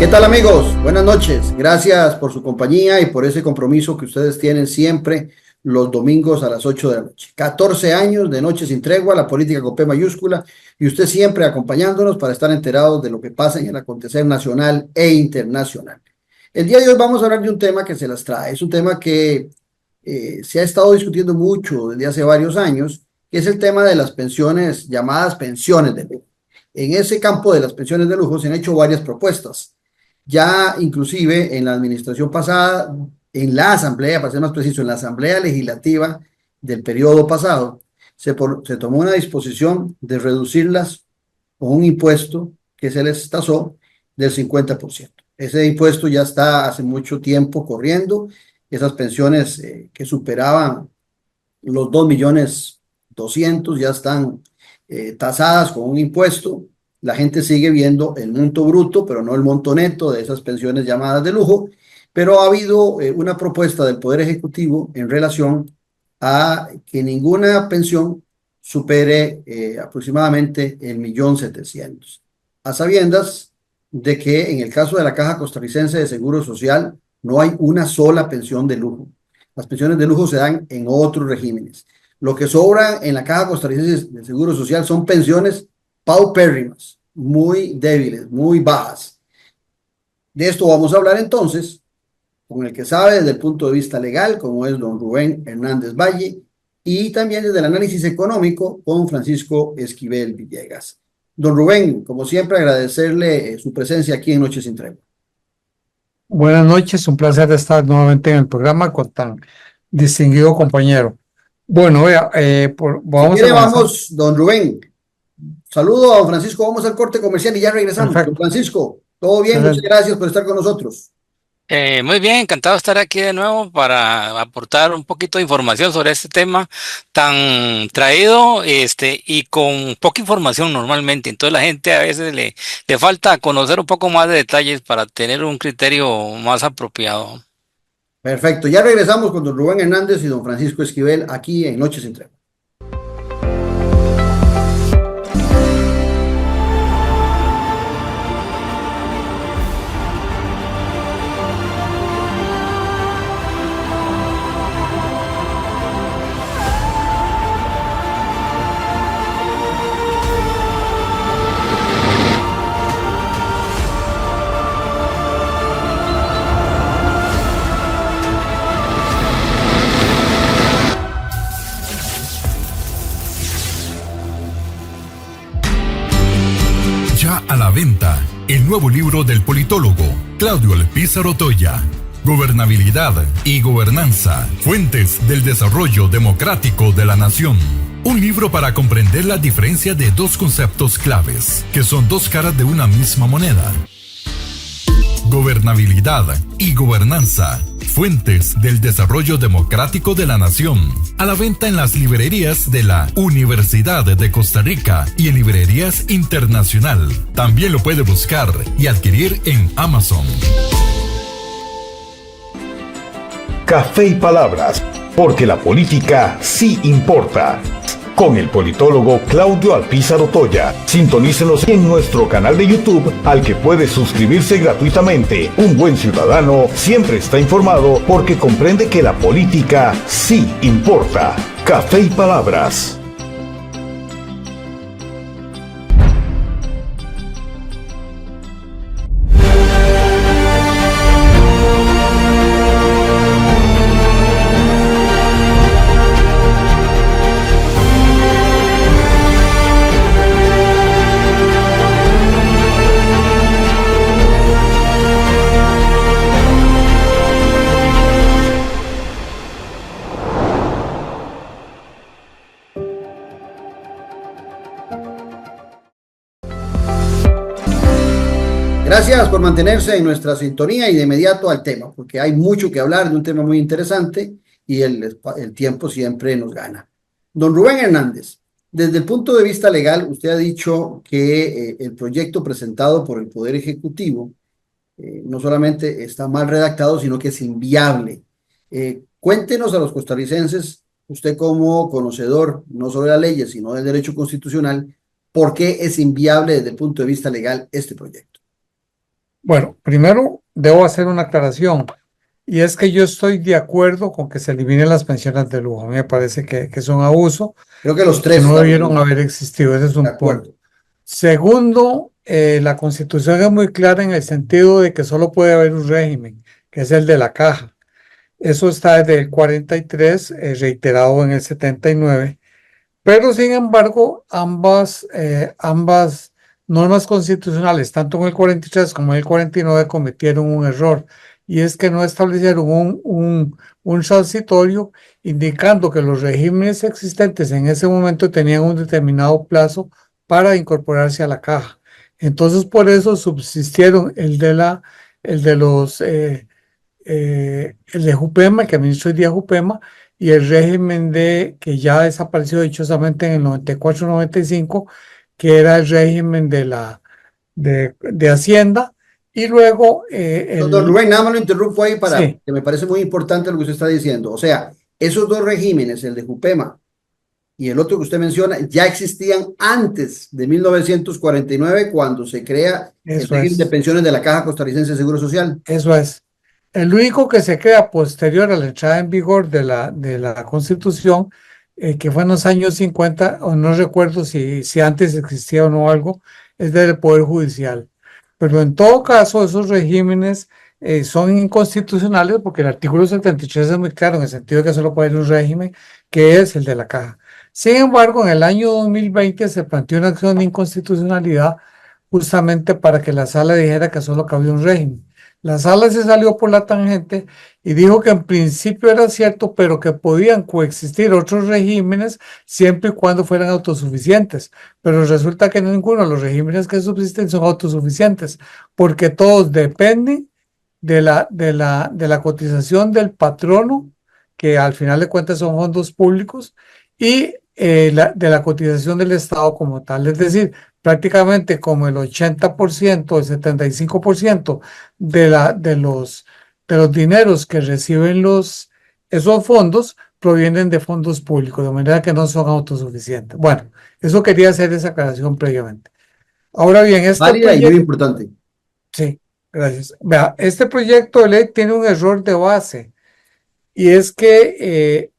¿Qué tal, amigos? Buenas noches. Gracias por su compañía y por ese compromiso que ustedes tienen siempre los domingos a las 8 de la noche. 14 años de Noche Sin Tregua, la política con P mayúscula, y usted siempre acompañándonos para estar enterados de lo que pasa en el acontecer nacional e internacional. El día de hoy vamos a hablar de un tema que se las trae. Es un tema que se ha estado discutiendo mucho desde hace varios años, que es el tema de las pensiones, llamadas pensiones de lujo. En ese campo de las pensiones de lujo se han hecho varias propuestas. Ya inclusive en la administración pasada, en la asamblea, para ser más preciso, en la asamblea legislativa del periodo pasado, se tomó una disposición de reducirlas con un impuesto que se les tasó del 50%. Ese impuesto ya está hace mucho tiempo corriendo. Esas pensiones que superaban los 2.200.000 ya están tasadas con un impuesto. La gente sigue viendo el monto bruto, pero no el monto neto de esas pensiones llamadas de lujo. Pero ha habido una propuesta del Poder Ejecutivo en relación a que ninguna pensión supere aproximadamente el 1.700.000. A sabiendas de que en el caso de la Caja Costarricense de Seguro Social no hay una sola pensión de lujo. Las pensiones de lujo se dan en otros regímenes. Lo que sobra en la Caja Costarricense de Seguro Social son pensiones paupérrimas, muy débiles, muy bajas. De esto vamos a hablar entonces con el que sabe desde el punto de vista legal, como es don Rubén Hernández Valle, y también desde el análisis económico con Francisco Esquivel Villegas. Don Rubén, como siempre, agradecerle su presencia aquí en Noche Sin Tregua. Buenas noches, un placer estar nuevamente en el programa con tan distinguido compañero. Bueno, vea, vamos si quiere, vamos, don Rubén. Saludo a don Francisco, vamos al corte comercial y ya regresamos. Perfecto. Don Francisco, todo bien, muchas gracias por estar con nosotros. Muy bien, encantado de estar aquí de nuevo para aportar un poquito de información sobre este tema tan traído y con poca información normalmente. Entonces la gente a veces le falta conocer un poco más de detalles para tener un criterio más apropiado. Perfecto, ya regresamos con don Rubén Hernández y don Francisco Esquivel aquí en Noche Sin Tregua. A la venta, el nuevo libro del politólogo Claudio Alpizar Otoya, Gobernabilidad y Gobernanza, Fuentes del Desarrollo Democrático de la Nación. Un libro para comprender la diferencia de dos conceptos claves, que son dos caras de una misma moneda. Gobernabilidad y Gobernanza, Fuentes del Desarrollo Democrático de la Nación. A la venta en las librerías de la Universidad de Costa Rica y en librerías internacional. También lo puede buscar y adquirir en Amazon. Café y Palabras, porque la política sí importa. Con el politólogo Claudio Alpizar Otoya. Sintonícenos en nuestro canal de YouTube, al que puede suscribirse gratuitamente. Un buen ciudadano siempre está informado porque comprende que la política sí importa. Café y Palabras. Gracias por mantenerse en nuestra sintonía y de inmediato al tema, porque hay mucho que hablar de un tema muy interesante y el tiempo siempre nos gana. Don Rubén Hernández, desde el punto de vista legal, usted ha dicho que el proyecto presentado por el Poder Ejecutivo no solamente está mal redactado, sino que es inviable. Cuéntenos a los costarricenses, usted como conocedor no solo de las leyes, sino del derecho constitucional, ¿por qué es inviable desde el punto de vista legal este proyecto? Bueno, primero debo hacer una aclaración y es que yo estoy de acuerdo con que se eliminen las pensiones de lujo. A mí me parece que es un abuso Creo que los y que tres no estamos debieron haber existido. Ese es de un punto. acuerdo. Segundo, la Constitución es muy clara en el sentido de que solo puede haber un régimen, que es el de la caja. Eso está desde el 43, reiterado en el 79. Pero sin embargo, ambas normas constitucionales, tanto en el 43 como en el 49, cometieron un error, y es que no establecieron un transitorio indicando que los regímenes existentes en ese momento tenían un determinado plazo para incorporarse a la caja. Entonces, por eso subsistieron el de los el de Jupema, que administra hoy día Jupema, y el régimen que ya desapareció dichosamente en el 94-95, que era el régimen de Hacienda, y luego Don Rubén, nada más lo interrumpo ahí para sí, que me parece muy importante lo que usted está diciendo. O sea, esos dos regímenes, el de Jupema y el otro que usted menciona, ya existían antes de 1949 cuando se crea el eso régimen de es, pensiones de la Caja Costarricense de Seguro Social. eso es. El único que se crea posterior a la entrada en vigor de la Constitución, que fue en los años 50, o no recuerdo si antes existía o no algo, es del Poder Judicial. Pero en todo caso, esos regímenes son inconstitucionales porque el artículo 73 es muy claro en el sentido de que solo puede haber un régimen, que es el de la caja. Sin embargo, en el año 2020 se planteó una acción de inconstitucionalidad justamente para que la sala dijera que solo cabía un régimen. La sala se salió por la tangente y dijo que en principio era cierto, pero que podían coexistir otros regímenes siempre y cuando fueran autosuficientes. Pero resulta que ninguno de los regímenes que subsisten son autosuficientes, porque todos dependen de la cotización del patrono, que al final de cuentas son fondos públicos, y de la cotización del Estado como tal. Es decir, prácticamente como el 80%, el 75% de los dineros que reciben esos fondos provienen de fondos públicos, de manera que no son autosuficientes. Bueno, eso quería hacer esa aclaración previamente. Ahora bien, este Válida y muy proyecto, importante. sí, gracias. Vea, este proyecto de ley tiene un error de base y es que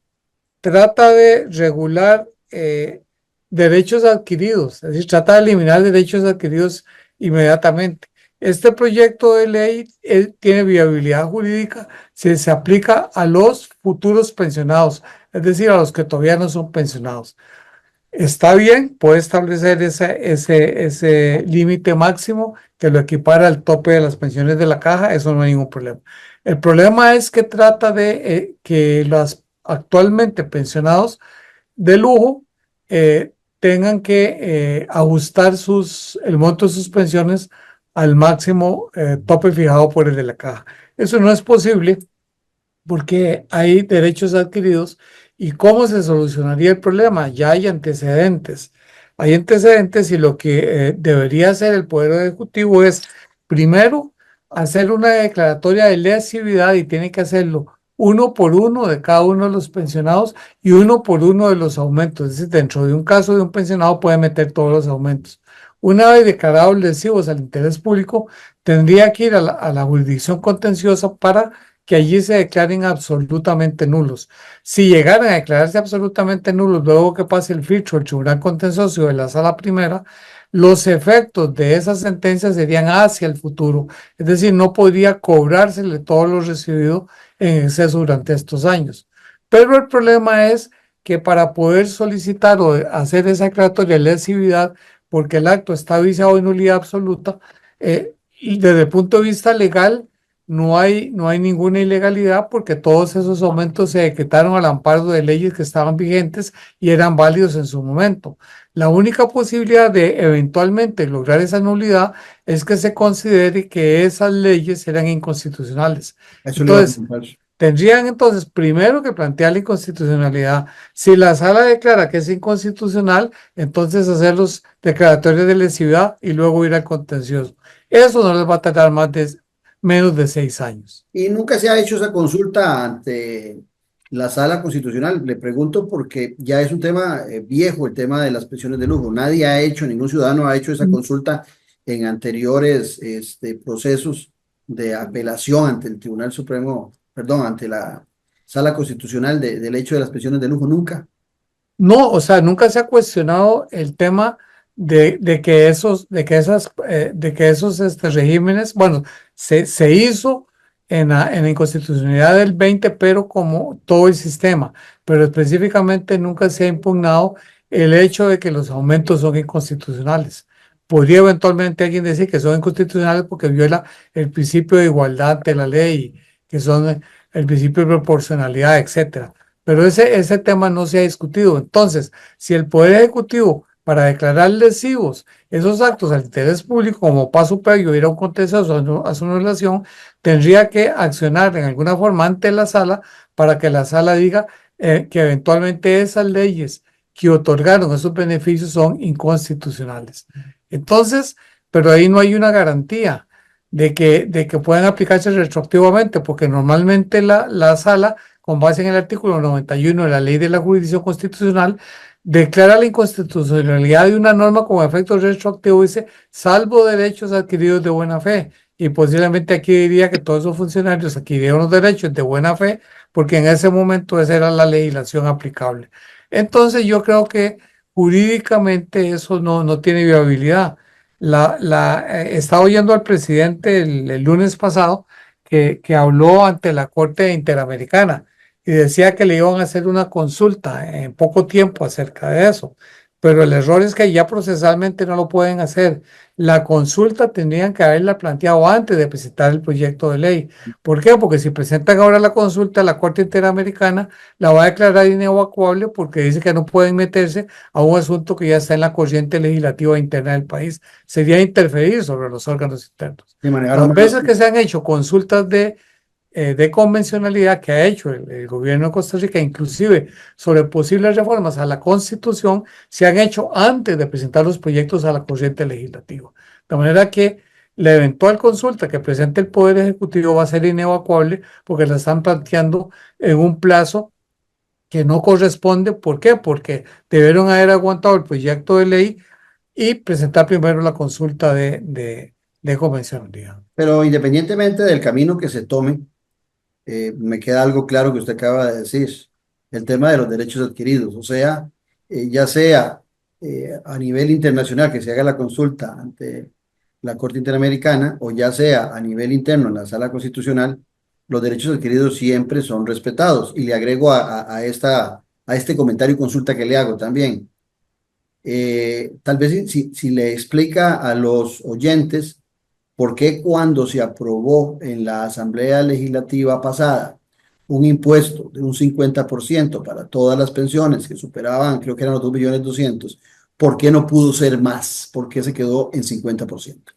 trata de regular derechos adquiridos, es decir, trata de eliminar derechos adquiridos inmediatamente. Este proyecto de ley tiene viabilidad jurídica si se aplica a los futuros pensionados, es decir, a los que todavía no son pensionados. Está bien, puede establecer ese límite máximo que lo equipara al tope de las pensiones de la caja, eso no hay ningún problema. El problema es que trata de que los actualmente pensionados de lujo tengan que ajustar el monto de sus pensiones al máximo tope fijado por el de la caja. Eso no es posible porque hay derechos adquiridos. ¿Y cómo se solucionaría el problema? Ya hay antecedentes. Hay antecedentes y lo que debería hacer el Poder Ejecutivo es, primero, hacer una declaratoria de lesividad y tiene que hacerlo uno por uno de cada uno de los pensionados y uno por uno de los aumentos. Es decir, dentro de un caso de un pensionado puede meter todos los aumentos. Una vez declarados lesivos al interés público, tendría que ir a la jurisdicción contenciosa para que allí se declaren absolutamente nulos. Si llegaran a declararse absolutamente nulos luego que pase el filtro del Tribunal Contencioso de la Sala Primera, los efectos de esa sentencia serían hacia el futuro. Es decir, no podría cobrársele todo lo recibido en exceso durante estos años. Pero el problema es que para poder solicitar o hacer esa declaratoria de lesividad, porque el acto está viciado en nulidad absoluta, y desde el punto de vista legal, no hay ninguna ilegalidad porque todos esos aumentos se decretaron al amparo de leyes que estaban vigentes y eran válidos en su momento. La única posibilidad de eventualmente lograr esa nulidad es que se considere que esas leyes eran inconstitucionales. Eso le iba a Entonces, preguntar. tendrían entonces primero que plantear la inconstitucionalidad. Si la sala declara que es inconstitucional, entonces hacer los declaratorios de lesividad y luego ir al contencioso. Eso no les va a tardar menos de 6 años. Y nunca se ha hecho esa consulta ante la Sala Constitucional. Le pregunto porque ya es un tema viejo, el tema de las pensiones de lujo. Nadie ha hecho, ningún ciudadano ha hecho esa consulta en anteriores procesos de apelación ante el Tribunal Supremo, perdón, ante la Sala Constitucional del hecho de las pensiones de lujo? Nunca. No, o sea, nunca se ha cuestionado el tema de que esos regímenes, bueno, se hizo en la inconstitucionalidad del 20, pero como todo el sistema, pero específicamente nunca se ha impugnado el hecho de que los aumentos son inconstitucionales. Podría eventualmente alguien decir que son inconstitucionales porque viola el principio de igualdad de la ley, que son el principio de proporcionalidad, etcétera. Pero ese tema no se ha discutido. Entonces, si el Poder Ejecutivo, para declarar lesivos esos actos al interés público, como paso previo ir a un contencioso a su anulación, tendría que accionar en alguna forma ante la sala para que la sala diga que eventualmente esas leyes que otorgaron esos beneficios son inconstitucionales. Entonces, pero ahí no hay una garantía de que puedan aplicarse retroactivamente, porque normalmente la sala, con base en el artículo 91 de la Ley de la Jurisdicción Constitucional, declara la inconstitucionalidad de una norma con efecto retroactivo, dice, salvo derechos adquiridos de buena fe. Y posiblemente aquí diría que todos esos funcionarios adquirieron los derechos de buena fe, porque en ese momento esa era la legislación aplicable. Entonces yo creo que jurídicamente eso no tiene viabilidad. Estaba oyendo al presidente el lunes pasado que habló ante la Corte Interamericana y decía que le iban a hacer una consulta en poco tiempo acerca de eso. Pero el error es que ya procesalmente no lo pueden hacer. La consulta tendrían que haberla planteado antes de presentar el proyecto de ley. ¿Por qué? Porque si presentan ahora la consulta, la Corte Interamericana la va a declarar inevacuable porque dice que no pueden meterse a un asunto que ya está en la corriente legislativa interna del país. Sería interferir sobre los órganos internos. Las veces que se han hecho consultas de convencionalidad que ha hecho el gobierno de Costa Rica, inclusive sobre posibles reformas a la Constitución, se han hecho antes de presentar los proyectos a la corriente legislativa. De manera que la eventual consulta que presente el Poder Ejecutivo va a ser inevacuable porque la están planteando en un plazo que no corresponde. ¿Por qué? Porque debieron haber aguantado el proyecto de ley y presentar primero la consulta de convencionalidad. Pero independientemente del camino que se tome, me queda algo claro que usted acaba de decir, el tema de los derechos adquiridos, o sea, ya sea a nivel internacional que se haga la consulta ante la Corte Interamericana o ya sea a nivel interno en la Sala Constitucional, los derechos adquiridos siempre son respetados. Y le agrego a este comentario y consulta que le hago también. Tal vez si le explica a los oyentes por qué cuando se aprobó en la Asamblea Legislativa pasada un impuesto de un 50% para todas las pensiones que superaban, creo que eran los 2.200.000, ¿por qué no pudo ser más? ¿Por qué se quedó en 50%?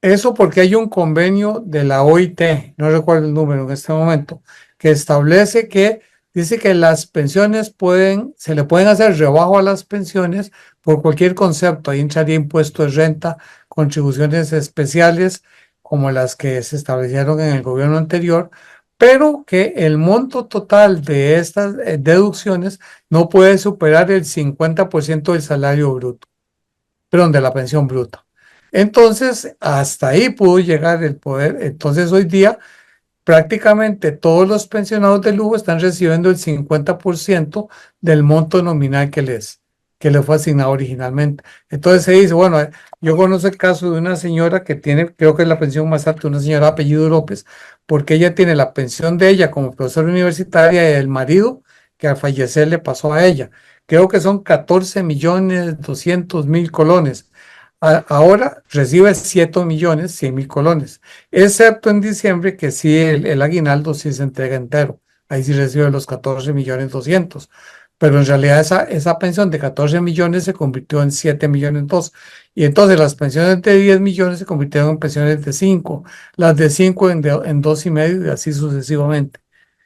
Eso porque hay un convenio de la OIT, no recuerdo el número en este momento, que establece que dice que las pensiones se le pueden hacer rebajo a las pensiones por cualquier concepto. Ahí entraría impuesto de renta, contribuciones especiales como las que se establecieron en el gobierno anterior, pero que el monto total de estas deducciones no puede superar el 50% del salario bruto, perdón, de la pensión bruta. Entonces, hasta ahí pudo llegar el poder. Entonces, hoy día, prácticamente todos los pensionados de lujo están recibiendo el 50% del monto nominal que les fue asignado originalmente. Entonces se dice, bueno, yo conozco el caso de una señora que tiene, creo que es la pensión más alta, una señora de apellido López, porque ella tiene la pensión de ella como profesora universitaria y el marido que al fallecer le pasó a ella. Creo que son 14.200.000 colones. Ahora recibe 7.100.000 colones, excepto en diciembre que sí el aguinaldo sí se entrega entero, ahí sí recibe los 14.200.000, pero en realidad esa pensión de 14 millones se convirtió en 7.200.000, y entonces las pensiones de 10 millones se convirtieron en pensiones de 5, las de 5 en 2.5 y así sucesivamente.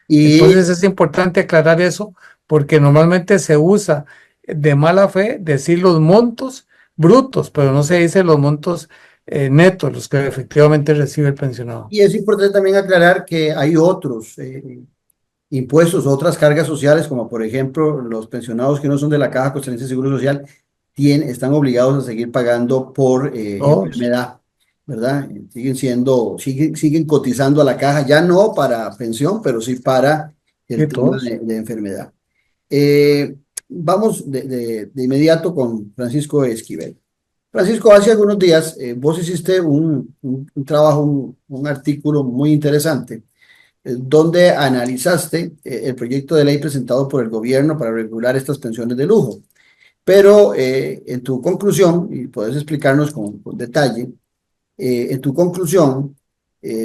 Entonces es importante aclarar eso porque normalmente se usa de mala fe decir los montos brutos, pero no se dice los montos netos, los que efectivamente recibe el pensionado. Y es importante también aclarar que hay otros impuestos, otras cargas sociales, como por ejemplo los pensionados que no son de la Caja Costarricense de Seguro Social, están obligados a seguir pagando por Todos. enfermedad, ¿verdad? Siguen cotizando a la caja, ya no para pensión, pero sí para el Sí, tema todos. de enfermedad. Eh, Vamos de inmediato con Francisco Esquivel. Francisco, hace algunos días vos hiciste un trabajo, un artículo muy interesante, donde analizaste el proyecto de ley presentado por el gobierno para regular estas pensiones de lujo. Pero en tu conclusión, y puedes explicarnos con detalle, en tu conclusión,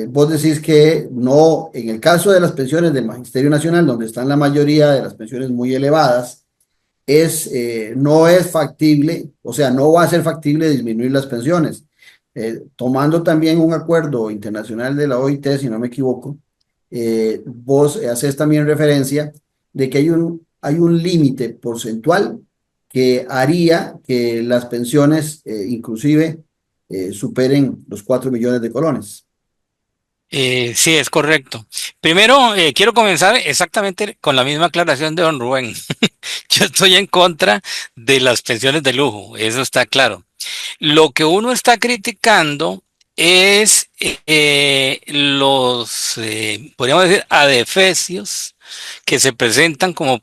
vos decís que no, en el caso de las pensiones del Magisterio Nacional, donde están la mayoría de las pensiones muy elevadas, no es factible, o sea, no va a ser factible disminuir las pensiones. Tomando también un acuerdo internacional de la OIT, si no me equivoco, vos haces también referencia de que hay un límite porcentual que haría que las pensiones inclusive superen los 4 millones de colones. Sí, es correcto. Primero, quiero comenzar exactamente con la misma aclaración de don Rubén. Yo estoy en contra de las pensiones de lujo, eso está claro. Lo que uno está criticando es podríamos decir, adefesios que se presentan como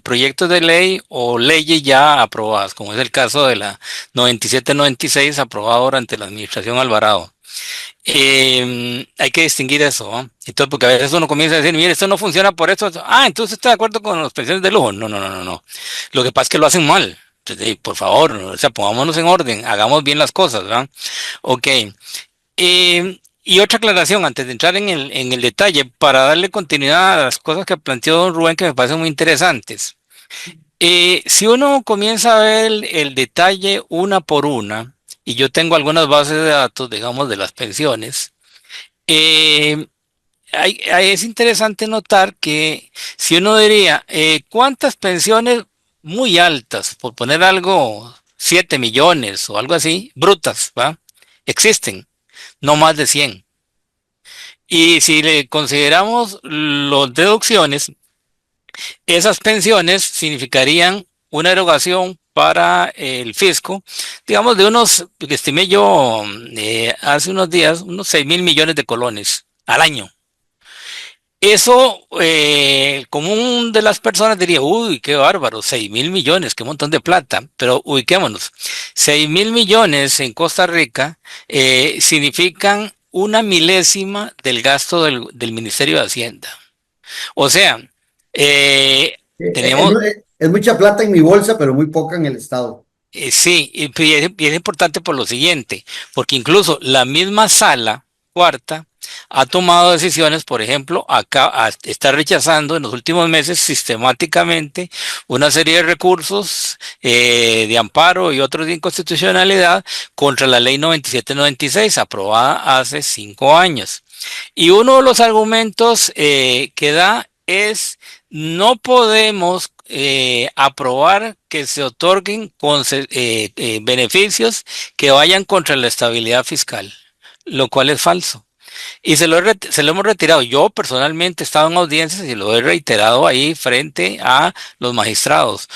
proyectos de ley o leyes ya aprobadas, como es el caso de la 9796 aprobada durante la administración Alvarado. Hay que distinguir eso, ¿no? Entonces, porque a veces uno comienza a decir, mire, esto no funciona por esto. Ah, entonces está de acuerdo con las pensiones de lujo. No, no, no, no, no. Lo que pasa es que lo hacen mal. Entonces, por favor, o sea, pongámonos en orden, hagamos bien las cosas, ¿verdad? Ok. Y otra aclaración antes de entrar en el detalle, para darle continuidad a las cosas que planteó don Rubén, que me parecen muy interesantes. Si uno comienza a ver el detalle una por una, y yo tengo algunas bases de datos, digamos, de las pensiones, eh, es interesante notar que si uno diría, ¿cuántas pensiones muy altas, por poner algo, 7 millones o algo así, brutas, ¿va? Existen, no más de 100. Y si le consideramos las deducciones, esas pensiones significarían una erogación para el fisco, digamos, de unos, que estimé yo hace unos días, unos 6.000 millones de colones al año. Eso, el común de las personas diría, uy, qué bárbaro, 6.000 millones, qué montón de plata, pero ubiquémonos, 6.000 millones en Costa Rica significan una milésima del gasto del Ministerio de Hacienda. O sea, eh, tenemos, Es mucha plata en mi bolsa, pero muy poca en el Estado. sí, y es importante por lo siguiente, porque incluso la misma sala cuarta ha tomado decisiones, por ejemplo, acá está rechazando en los últimos meses sistemáticamente una serie de recursos de amparo y otros de inconstitucionalidad contra la ley 9796, aprobada hace 5 años. Y uno de los argumentos que da es no podemos aprobar que se otorguen beneficios que vayan contra la estabilidad fiscal, lo cual es falso. Y se lo hemos retirado. Yo personalmente he estado en audiencias y lo he reiterado ahí frente a los magistrados.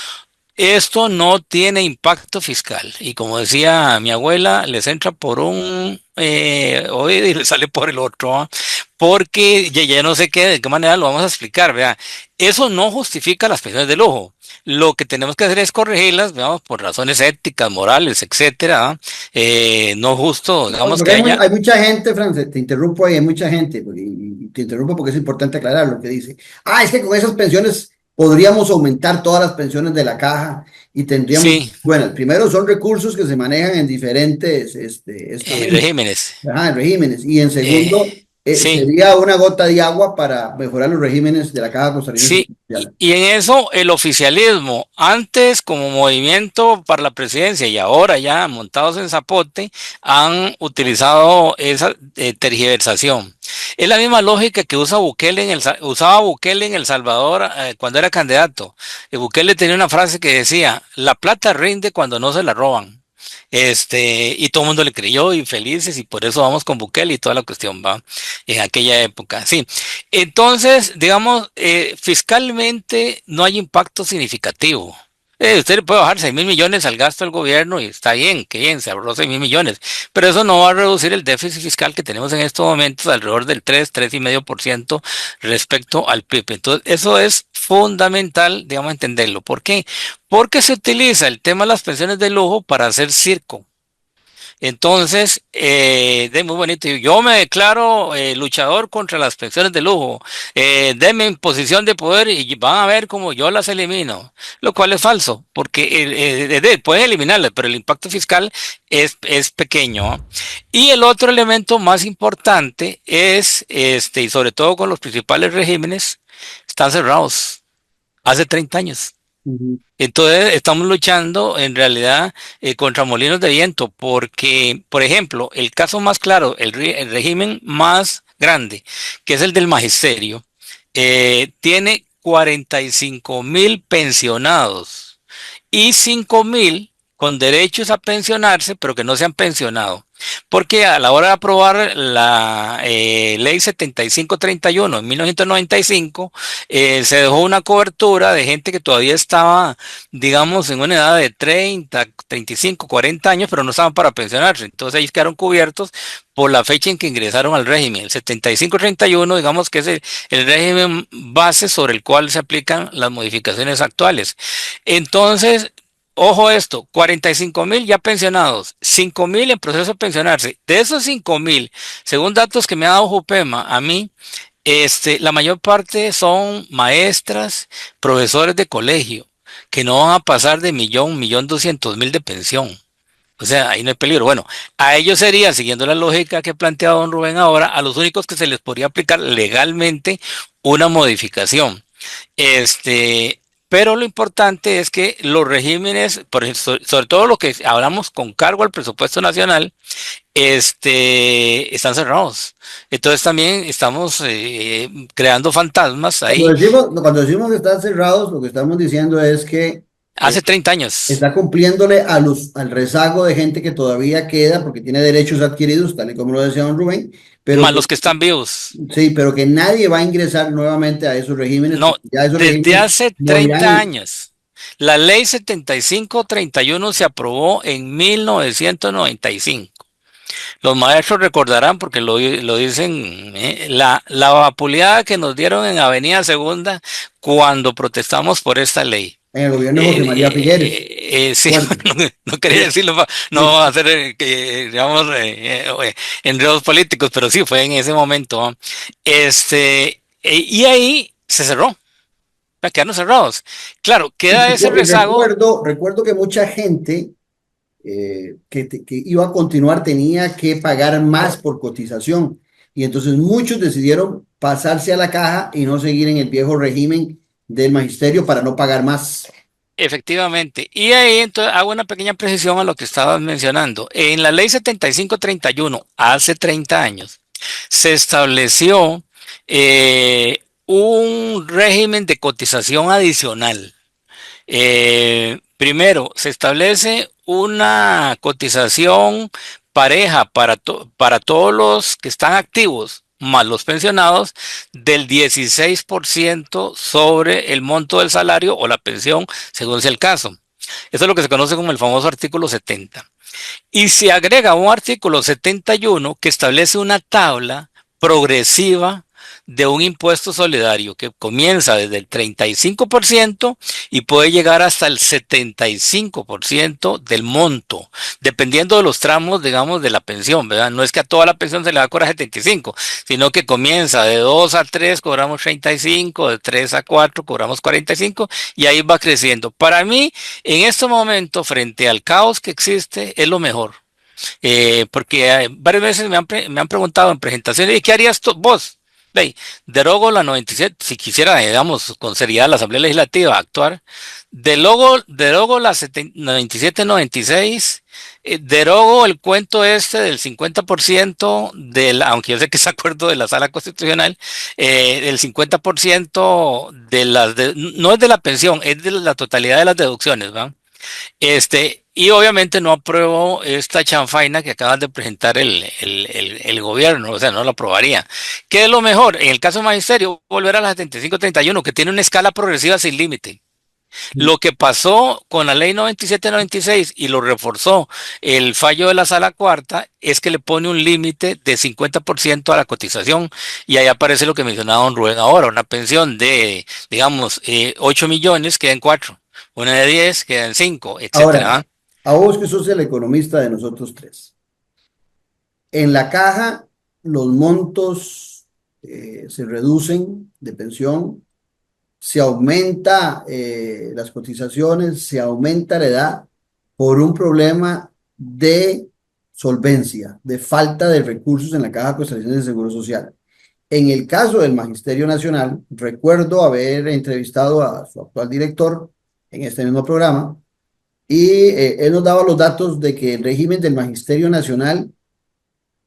Esto no tiene impacto fiscal y como decía mi abuela, les entra por un oído y les sale por el otro, ¿ah? Porque ya no sé de qué manera lo vamos a explicar, ¿verdad? Eso no justifica las pensiones de lujo. Lo que tenemos que hacer es corregirlas, digamos, por razones éticas, morales, etcétera, ¿ah? No justo, digamos Porque que haya. hay mucha gente, Fran, te interrumpo ahí, hay mucha gente, y te interrumpo porque es importante aclarar lo que dice. Es que con esas pensiones podríamos aumentar todas las pensiones de la caja y tendríamos, Sí, bueno, primero son recursos que se manejan en diferentes estamentos, regímenes. en regímenes, y en segundo, Sí. sería una gota de agua para mejorar los regímenes de la caja costarricense Sí, social. y en eso el oficialismo, antes como movimiento para la presidencia y ahora ya montados en zapote, han utilizado esa tergiversación. Es la misma lógica que usaba Bukele en El Salvador cuando era candidato. Bukele tenía una frase que decía, la plata rinde cuando no se la roban. Y todo el mundo le creyó y felices, y por eso vamos con Bukele y toda la cuestión va en aquella época. Sí. Entonces, digamos, fiscalmente no hay impacto significativo. Usted le puede bajar 6.000 millones al gasto del gobierno y está bien, qué bien, se ahorró 6.000 millones, pero eso no va a reducir el déficit fiscal que tenemos en estos momentos alrededor del 3,5% respecto al PIB. Entonces, eso es fundamental, digamos, entenderlo. ¿Por qué? Porque se utiliza el tema de las pensiones de lujo para hacer circo. Entonces, de muy bonito. Yo me declaro luchador contra las pensiones de lujo. Denme en posición de poder y van a ver cómo yo las elimino. Lo cual es falso, porque pueden eliminarlas, pero el impacto fiscal es pequeño, ¿ah? Y el otro elemento más importante es, y sobre todo con los principales regímenes, están cerrados hace 30 años. Ujú. Entonces estamos luchando en realidad contra molinos de viento porque, por ejemplo, el caso más claro, el régimen más grande, que es el del magisterio, tiene 45.000 pensionados y 5.000 con derechos a pensionarse, pero que no se han pensionado. Porque a la hora de aprobar la ley 7531 en 1995, se dejó una cobertura de gente que todavía estaba, digamos, en una edad de 30, 35, 40 años, pero no estaban para pensionarse. Entonces ellos quedaron cubiertos por la fecha en que ingresaron al régimen. El 7531, digamos que es el régimen base sobre el cual se aplican las modificaciones actuales. Entonces, ojo esto, 45.000 ya pensionados, 5.000 en proceso de pensionarse. De esos 5.000, según datos que me ha dado Jupema a mí, la mayor parte son maestras, profesores de colegio, que no van a pasar de 1.200.000 de pensión. O sea, ahí no hay peligro. Bueno, a ellos sería, siguiendo la lógica que ha planteado don Rubén ahora, a los únicos que se les podría aplicar legalmente una modificación. Pero lo importante es que los regímenes, sobre todo lo que hablamos con cargo al presupuesto nacional, están cerrados. Entonces también estamos creando fantasmas ahí. Cuando decimos que están cerrados, lo que estamos diciendo es que Hace 30 años. está cumpliéndole al rezago de gente que todavía queda porque tiene derechos adquiridos, tal y como lo decía don Rubén, pero Más los que están vivos. sí, pero que nadie va a ingresar nuevamente a esos regímenes. No, Ya esos desde regímenes hace morirán 30 años. La ley 7531 se aprobó en 1995. Los maestros recordarán, porque lo dicen, la vapuleada que nos dieron en Avenida Segunda cuando protestamos por esta ley. en el gobierno de José María Figueres. Sí, Bueno, no quería decirlo, no vamos a hacer, digamos, enredos políticos, pero sí fue en ese momento, ¿no? Y ahí se cerró, quedaron cerrados. Claro, queda ese rezago. Recuerdo que mucha gente que iba a continuar tenía que pagar más por cotización y entonces muchos decidieron pasarse a la caja y no seguir en el viejo régimen del magisterio para no pagar más. Efectivamente. Y ahí entonces hago una pequeña precisión a lo que estabas mencionando. En la ley 7531, hace 30 años, se estableció un régimen de cotización adicional. Primero, se establece una cotización pareja para todos los que están activos, más los pensionados, del 16% sobre el monto del salario o la pensión, según sea el caso. Eso es lo que se conoce como el famoso artículo 70. Y se agrega un artículo 71 que establece una tabla progresiva de un impuesto solidario que comienza desde el 35% y puede llegar hasta el 75% del monto, dependiendo de los tramos, digamos, de la pensión, ¿verdad? No es que a toda la pensión se le va a cobrar 75, sino que comienza de 2 a 3, cobramos 35, de 3 a 4, cobramos 45, y ahí va creciendo. Para mí, en este momento, frente al caos que existe, es lo mejor. Porque varias veces me han preguntado en presentaciones, ¿y qué harías vos? Derogo la 97, si quisiera, digamos, con seriedad la Asamblea Legislativa actuar, derogo la 97-96, derogo el cuento del 50% aunque yo sé que es acuerdo de la Sala Constitucional, el 50% no es de la pensión, es de la totalidad de las deducciones, ¿va? Y obviamente no apruebo esta chanfaina que acaban de presentar el gobierno, o sea, no lo aprobaría. ¿Qué es lo mejor? En el caso del magisterio, volver a la 7531, que tiene una escala progresiva sin límite. Lo que pasó con la ley 97-96 y lo reforzó el fallo de la Sala Cuarta es que le pone un límite de 50% a la cotización y ahí aparece lo que mencionaba don Rubén ahora, una pensión de, digamos, 8 millones quedan 4, una de 10 quedan 5, etcétera. Ahora, a vos que sos el economista de nosotros tres, en la caja los montos se reducen de pensión, se aumenta las cotizaciones, se aumenta la edad por un problema de solvencia, de falta de recursos en la Caja Costarricense de Seguro Social. En el caso del Magisterio Nacional, recuerdo haber entrevistado a su actual director en este mismo programa y él nos daba los datos de que el régimen del Magisterio Nacional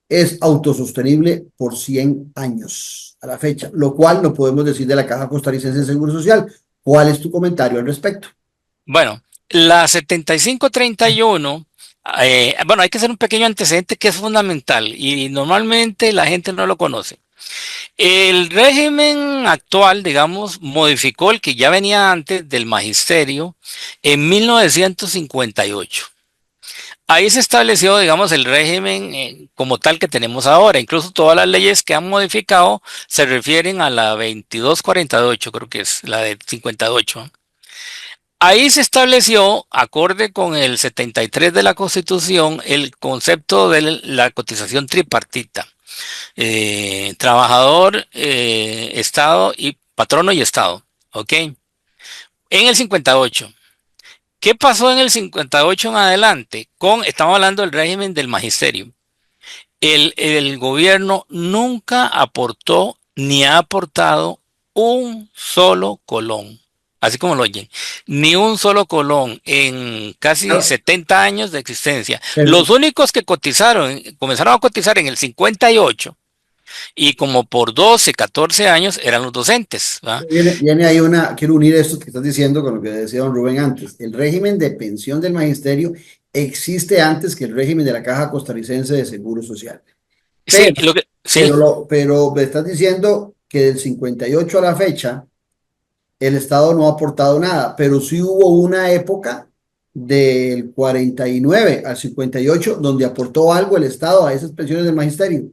es autosostenible por 100 años a la fecha, lo cual no podemos decir de la Caja Costarricense de Seguro Social. ¿Cuál es tu comentario al respecto? Bueno, la 7531, bueno, hay que hacer un pequeño antecedente que es fundamental y normalmente la gente no lo conoce. El régimen actual, digamos, modificó el que ya venía antes del magisterio en 1958. Ahí se estableció, digamos, el régimen como tal que tenemos ahora. Incluso todas las leyes que han modificado se refieren a la 2248, creo que es la de 58. Ahí se estableció, acorde con el 73 de la Constitución, el concepto de la cotización tripartita. Trabajador, Estado y patrono y Estado. ¿Ok? En el 58. ¿Qué pasó en el 58 en adelante? Estamos hablando del régimen del magisterio. El gobierno nunca aportó ni ha aportado un solo colón. Así como lo oyen, ni un solo colón en casi Pero, 70 años de existencia. pero Los únicos que comenzaron a cotizar en el 58 y como por 12, 14 años eran los docentes. ¿Va? viene ahí quiero unir esto que estás diciendo con lo que decía don Rubén antes. El régimen de pensión del magisterio existe antes que el régimen de la Caja Costarricense de Seguro Social. Sí, sí. Pero me estás diciendo que del 58 a la fecha el Estado no ha aportado nada, pero sí hubo una época del 49 al 58 donde aportó algo el Estado a esas pensiones del magisterio.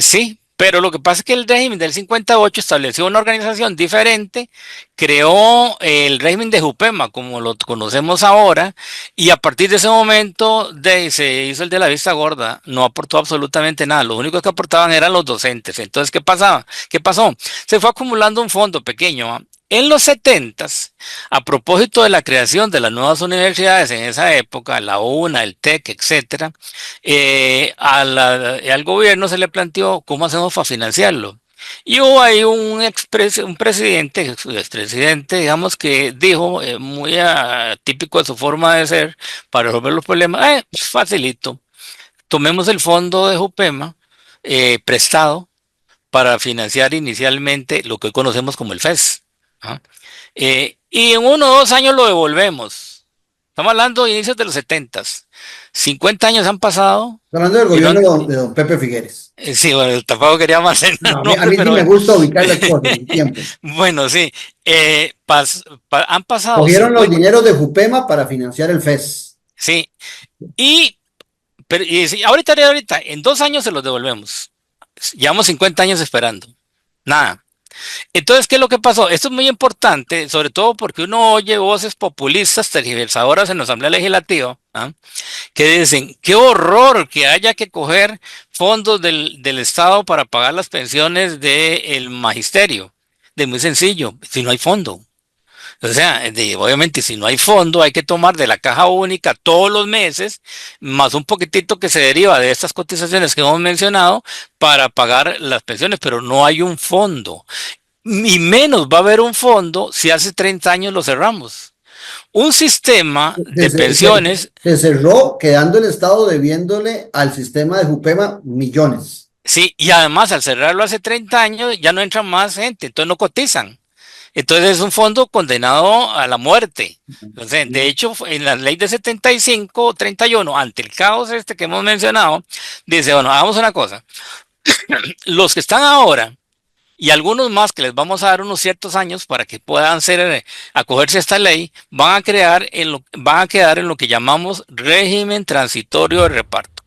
Sí, pero lo que pasa es que el régimen del 58 estableció una organización diferente, creó el régimen de Jupema, como lo conocemos ahora, y a partir de ese momento se hizo el de la vista gorda, no aportó absolutamente nada, lo único que aportaban eran los docentes. Entonces, ¿qué pasaba? ¿Qué pasó? Se fue acumulando un fondo pequeño, ¿ah? En los 70s, a propósito de la creación de las nuevas universidades en esa época, la UNA, el TEC, etcétera, al gobierno se le planteó cómo hacemos para financiarlo. Y hubo ahí un presidente, su expresidente, digamos, que dijo, muy típico de su forma de ser, para resolver los problemas, facilito, tomemos el fondo de Jupema prestado para financiar inicialmente lo que hoy conocemos como el FES. ¿Ah? Y en 1 o 2 años lo devolvemos. Estamos hablando de inicios de los 70s. 50 años han pasado. Hablando del gobierno de don Pepe Figueres. Sí, bueno, tampoco quería más. No, a mí sí me gusta ubicar las cosas en tiempo. Bueno, sí. Han pasado. Cogieron los dineros de Jupema para financiar el FES. Sí. Pero ahorita, en 2 años se los devolvemos. Llevamos 50 años esperando. Nada. Entonces, ¿qué es lo que pasó? Esto es muy importante, sobre todo porque uno oye voces populistas, tergiversadoras en la Asamblea Legislativa, ¿ah? Que dicen, qué horror que haya que coger fondos del Estado para pagar las pensiones del magisterio. Muy sencillo, si no hay fondo. O sea, obviamente si no hay fondo hay que tomar de la caja única todos los meses, más un poquitito que se deriva de estas cotizaciones que hemos mencionado para pagar las pensiones, pero no hay un fondo. Y menos va a haber un fondo si hace 30 años lo cerramos. Un sistema de pensiones... Se cerró quedando el Estado debiéndole al sistema de Jupema millones. Sí, y además al cerrarlo hace 30 años ya no entra más gente, entonces no cotizan. Entonces es un fondo condenado a la muerte. Entonces, de hecho, en la ley de 75 o 31, ante el caos que hemos mencionado, dice, bueno, hagamos una cosa. Los que están ahora y algunos más que les vamos a dar unos ciertos años para que puedan acogerse a esta ley, van a quedar en lo que llamamos régimen transitorio de reparto.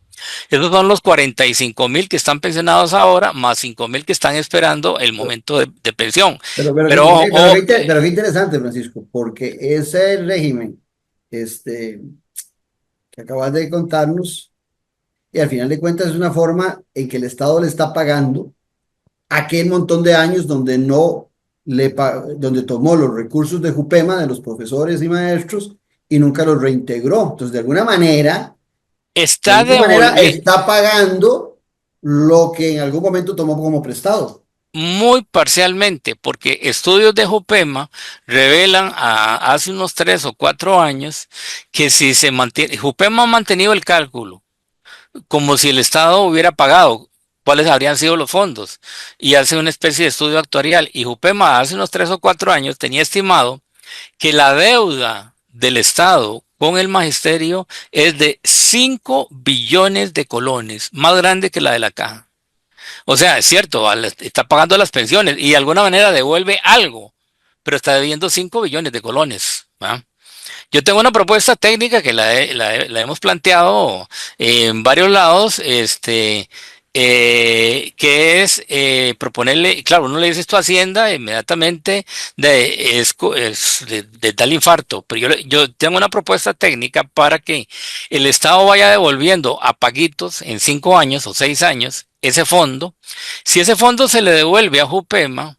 Esos son los 45.000 que están pensionados ahora, más 5.000 que están esperando el momento de pensión. Pero qué interesante, Francisco, porque ese régimen que acabas de contarnos, y al final de cuentas es una forma en que el Estado le está pagando aquel montón de años donde donde tomó los recursos de Jupema, de los profesores y maestros, y nunca los reintegró. Entonces, de alguna manera está está pagando lo que en algún momento tomó como prestado. muy parcialmente, porque estudios de Jupema revelan hace unos 3 o 4 años que si se mantiene, Jupema ha mantenido el cálculo como si el Estado hubiera pagado cuáles habrían sido los fondos y hace una especie de estudio actuarial, y Jupema hace unos 3 o 4 años tenía estimado que la deuda del Estado con el magisterio es de 5 billones de colones, más grande que la de la caja. O sea, es cierto, está pagando las pensiones y de alguna manera devuelve algo, pero está debiendo 5 billones de colones. ¿Va? Yo tengo una propuesta técnica que la hemos planteado en varios lados, que es proponerle, claro, uno le dice esto a Hacienda, inmediatamente de tal infarto, pero yo tengo una propuesta técnica para que el Estado vaya devolviendo a paguitos en 5 años o 6 años ese fondo. Si ese fondo se le devuelve a Jupema,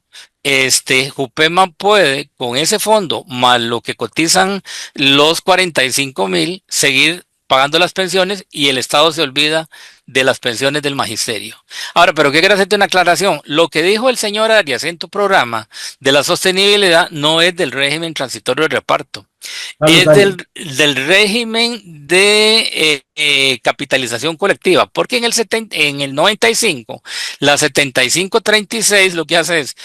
Jupema puede, con ese fondo, más lo que cotizan los 45.000, seguir pagando las pensiones y el Estado se olvida de las pensiones del magisterio. Ahora, pero quiero hacerte una aclaración. Lo que dijo el señor Arias en tu programa de la sostenibilidad no es del régimen transitorio de reparto. Es del régimen de capitalización colectiva, porque en el 95, la 7536 lo que hace es,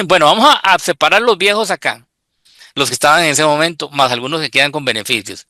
bueno, vamos a separar los viejos acá, los que estaban en ese momento, más algunos que quedan con beneficios.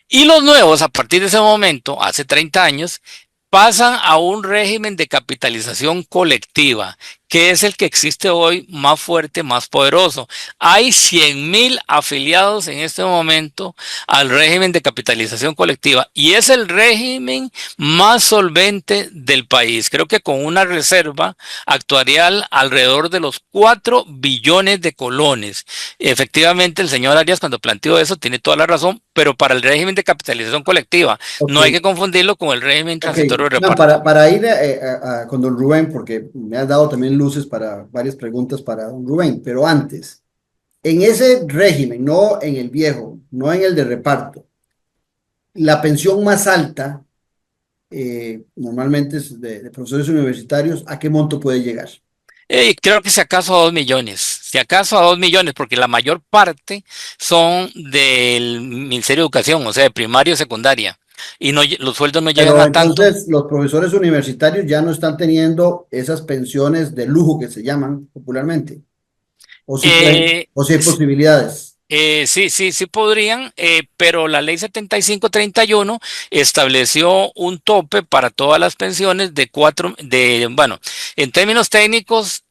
Y los nuevos, a partir de ese momento, hace 30 años, pasan a un régimen de capitalización colectiva, que es el que existe hoy, más fuerte, más poderoso. Hay 100.000 afiliados en este momento al régimen de capitalización colectiva y es el régimen más solvente del país. Creo que con una reserva actuarial alrededor de los 4 billones de colones. Efectivamente, el señor Arias, cuando planteó eso, tiene toda la razón, pero para el régimen de capitalización colectiva, no hay que confundirlo con el régimen transitorio de reparto. Para ir con don Rubén, porque me has dado también luces para varias preguntas para don Rubén, pero antes, en ese régimen, no en el viejo, no en el de reparto, la pensión más alta, normalmente es de profesores universitarios, ¿a qué monto puede llegar? Creo que si acaso a 2 millones, si acaso a 2 millones, porque la mayor parte son del Ministerio de Educación, o sea, de primaria y secundaria, y no, los sueldos no llegan a tanto. Entonces, los profesores universitarios ya no están teniendo esas pensiones de lujo que se llaman popularmente. ¿O si hay posibilidades? Sí podrían, pero la ley 7531 estableció un tope para todas las pensiones bueno, en términos técnicos,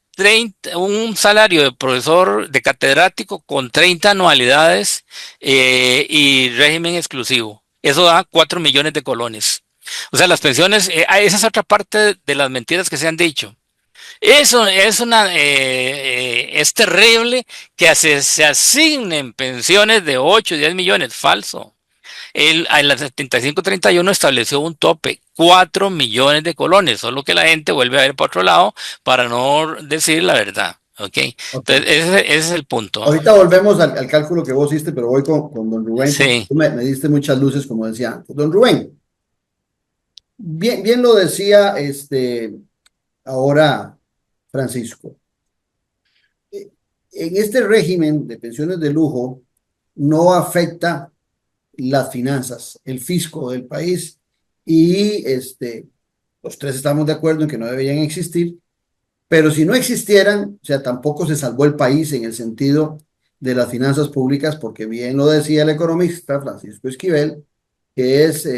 un salario de profesor, de catedrático con 30 anualidades y régimen exclusivo. Eso da 4 millones de colones. O sea, las pensiones, esa es otra parte de las mentiras que se han dicho. Eso es terrible que se asignen pensiones de 8 y 10 millones, falso. La 7531 estableció un tope, 4 millones de colones, solo que la gente vuelve a ver por otro lado para no decir la verdad. Okay. Entonces, ese es el punto. Ahorita volvemos al cálculo que vos hiciste, pero voy con don Rubén. Sí. Tú me diste muchas luces, como decía antes. Don Rubén, bien lo decía ahora Francisco. En este régimen de pensiones de lujo no afecta las finanzas, el fisco del país, y los tres estamos de acuerdo en que no deberían existir, pero si no existieran, o sea, tampoco se salvó el país en el sentido de las finanzas públicas, porque bien lo decía el economista Francisco Esquivel, que es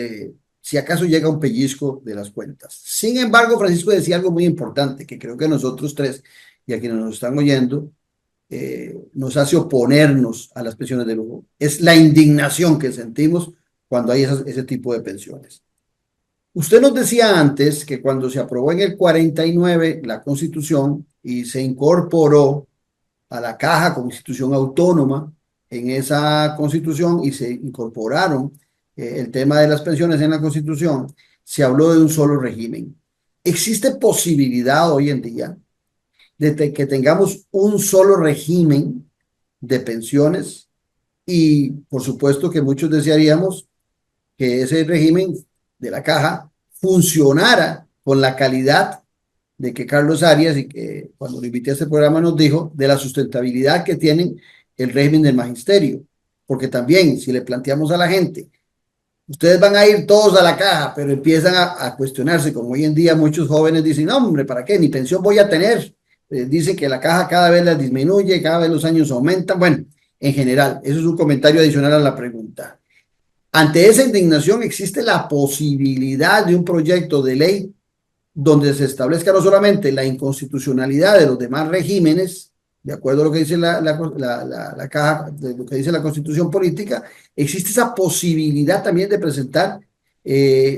si acaso llega un pellizco de las cuentas. Sin embargo, Francisco decía algo muy importante, que creo que nosotros tres y a quienes nos están oyendo, nos hace oponernos a las pensiones de lujo. Es la indignación que sentimos cuando hay ese tipo de pensiones. Usted nos decía antes que cuando se aprobó en el 49 la Constitución y se incorporó a la Caja como institución autónoma en esa Constitución y se incorporaron el tema de las pensiones en la Constitución, se habló de un solo régimen. ¿Existe posibilidad hoy en día de que tengamos un solo régimen de pensiones? Y por supuesto que muchos desearíamos que ese régimen de la Caja funcionara con la calidad de que Carlos Arias, y que cuando lo invité a este programa nos dijo, de la sustentabilidad que tienen el régimen del magisterio. Porque también, si le planteamos a la gente, ustedes van a ir todos a la Caja, pero empiezan a cuestionarse, como hoy en día muchos jóvenes dicen, no, hombre, ¿para qué? Ni pensión voy a tener. Dicen que la Caja cada vez la disminuye, cada vez los años aumentan. Bueno, en general, eso es un comentario adicional a la pregunta. Ante esa indignación existe la posibilidad de un proyecto de ley donde se establezca no solamente la inconstitucionalidad de los demás regímenes, de acuerdo a lo que dice la Caja, de lo que dice la Constitución política, existe esa posibilidad también de presentar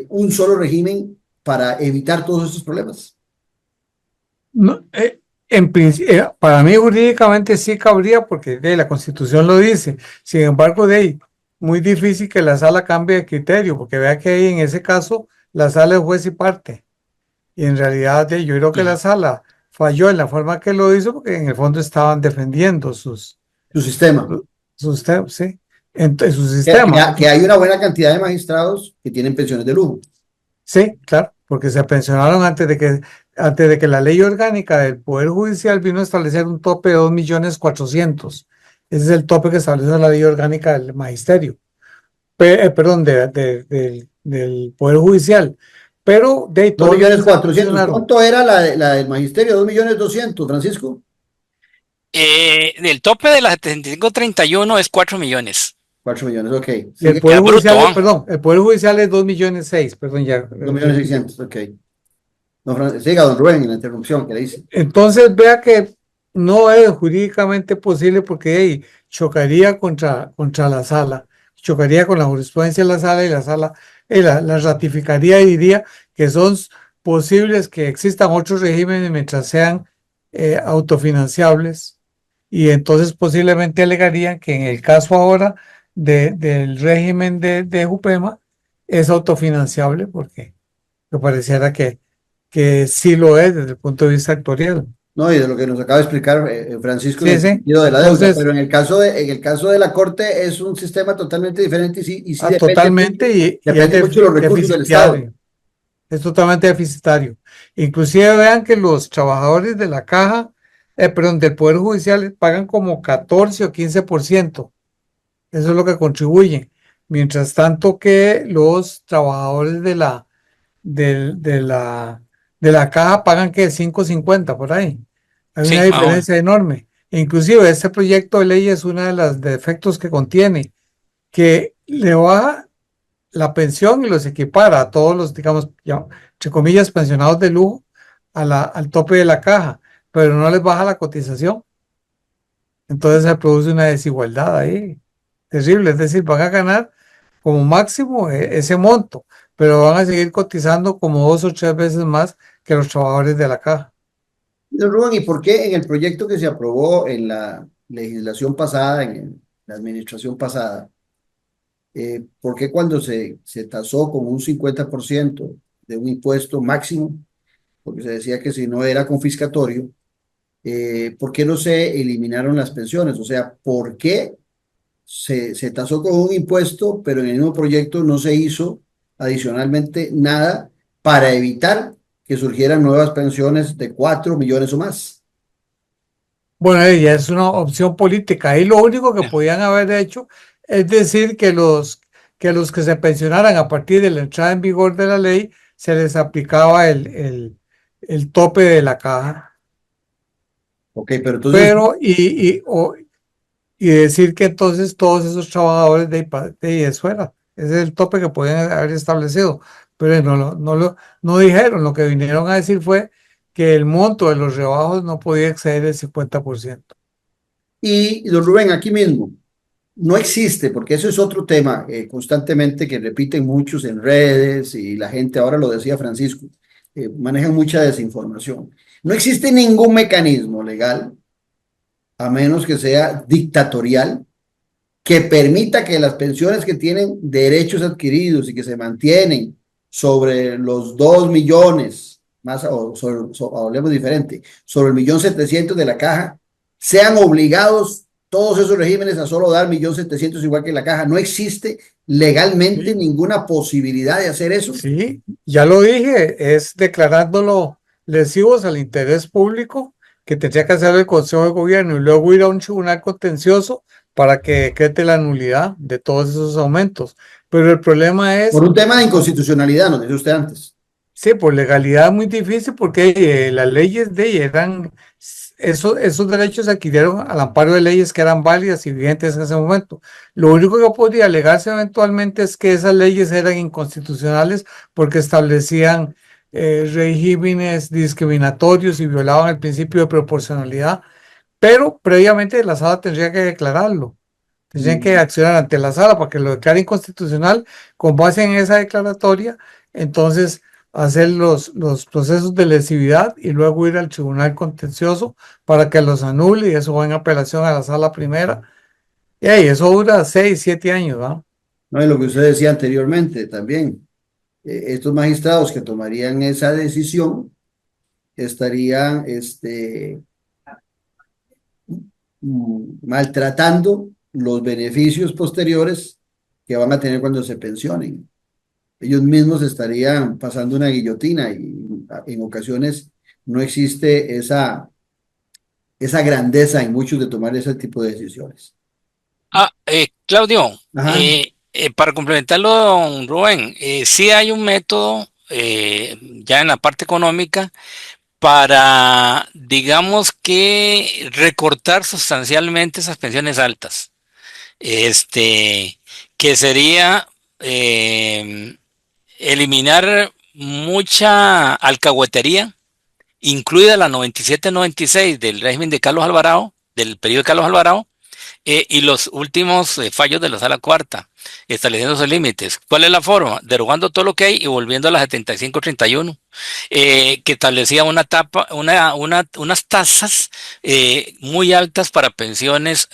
un solo régimen para evitar todos estos problemas. No, para mí jurídicamente sí cabría porque la Constitución lo dice. Sin embargo, muy difícil que la sala cambie de criterio, porque vea que ahí en ese caso la sala es juez y parte. Y en realidad yo creo que la sala falló en la forma que lo hizo porque en el fondo estaban defendiendo su sistema. Su sistema. Que hay una buena cantidad de magistrados que tienen pensiones de lujo. Sí, claro, porque se pensionaron antes de que la ley orgánica del Poder Judicial vino a establecer un tope de 2.400.000. Ese es el tope que establece la ley orgánica del magisterio. Perdón, del Poder Judicial. Pero de 2.400.000. ¿Cuánto era la del magisterio? 2.200.000, Francisco. El tope de la 7531 es 4 millones. 4 millones, ok. El Poder Judicial, perdón, el Poder Judicial es 2.600.000, perdón, ya. 2.600.000, ok. No, siga, don Rubén, en la interrupción que le hice. Entonces, vea que no es jurídicamente posible porque chocaría contra la sala, chocaría con la jurisprudencia de la sala y la sala la ratificaría y diría que son posibles que existan otros regímenes mientras sean autofinanciables, y entonces posiblemente alegarían que en el caso ahora del régimen de Jupema es autofinanciable porque me pareciera que sí lo es desde el punto de vista actuarial. No, y de lo que nos acaba de explicar Francisco, sí, en el sentido de la deuda. Entonces, pero en el caso de la Corte es un sistema totalmente diferente y sí depende, totalmente, depende mucho de los recursos del Estado. Es totalmente deficitario. Inclusive vean que los trabajadores de la Caja, del Poder Judicial pagan como 14 o 15%. Eso es lo que contribuyen. Mientras tanto que los trabajadores de la Caja pagan que 5.50 por ahí. Hay una diferencia enorme. Inclusive este proyecto de ley es uno de los defectos que contiene, que le baja la pensión y los equipara a todos los, digamos, ya, entre comillas, pensionados de lujo al tope de la Caja, pero no les baja la cotización. Entonces se produce una desigualdad ahí terrible. Es decir, van a ganar como máximo ese monto, pero van a seguir cotizando como 2 o 3 veces más que los trabajadores de la Caja. Don Rubén, ¿y por qué en el proyecto que se aprobó en la legislación pasada, en la administración pasada, por qué cuando se tasó como un 50% de un impuesto máximo, porque se decía que si no era confiscatorio, por qué no se eliminaron las pensiones? O sea, ¿por qué se tasó con un impuesto, pero en el mismo proyecto no se hizo adicionalmente nada para evitar que surgieran nuevas pensiones de 4 millones o más? Bueno, ya es una opción política. Ahí lo único que podían haber hecho es decir que los que se pensionaran a partir de la entrada en vigor de la ley se les aplicaba el tope de la Caja. Ok, pero entonces... Y decir que entonces todos esos trabajadores de eso era. Ese es el tope que podían haber establecido. Pero no dijeron. Lo que vinieron a decir fue que el monto de los rebajos no podía exceder el 50%. Y don Rubén, aquí mismo, no existe, porque eso es otro tema constantemente que repiten muchos en redes y la gente, ahora lo decía Francisco, manejan mucha desinformación. No existe ningún mecanismo legal, a menos que sea dictatorial, que permita que las pensiones que tienen derechos adquiridos y que se mantienen sobre los 2 millones, más, hablemos diferente, sobre el 1.700.000 de la caja, sean obligados todos esos regímenes a solo dar 1.700.000 igual que la caja. No existe legalmente Sí. ninguna posibilidad de hacer eso. Sí, ya lo dije, es declarándolo lesivos al interés público que tendría que hacer el Consejo de Gobierno y luego ir a un tribunal contencioso para que decrete la nulidad de todos esos aumentos. Pero el problema es, Por un tema de inconstitucionalidad, nos dice usted antes. sí, por legalidad es muy difícil porque las leyes de eran, esos derechos se adquirieron al amparo de leyes que eran válidas y vigentes en ese momento. Lo único que podría alegarse eventualmente es que esas leyes eran inconstitucionales porque establecían regímenes discriminatorios y violaban el principio de proporcionalidad, pero previamente la sala tendría que declararlo. Tendrían que accionar ante la sala para que lo declare inconstitucional con base en esa declaratoria. Entonces, hacer los procesos de lesividad y luego ir al tribunal contencioso para que los anule y eso va en apelación a la sala primera. Y ahí, eso dura 6, 7 años, ¿no? No es lo que usted decía anteriormente también. Estos magistrados que tomarían esa decisión estarían maltratando los beneficios posteriores que van a tener cuando se pensionen. Ellos mismos estarían pasando una guillotina y en ocasiones no existe esa grandeza en muchos de tomar ese tipo de decisiones. Claudio, Ajá. para complementarlo, don Rubén, sí hay un método ya en la parte económica para, digamos que, recortar sustancialmente esas pensiones altas. Que sería eliminar mucha alcahuetería, incluida la 97-96 del régimen de Carlos Alvarado, del periodo de Carlos Alvarado, y los últimos fallos de la Sala Cuarta, estableciendo sus límites. ¿Cuál es la forma? Derogando todo lo que hay y volviendo a la 75-31, que establecía unas tasas muy altas para pensiones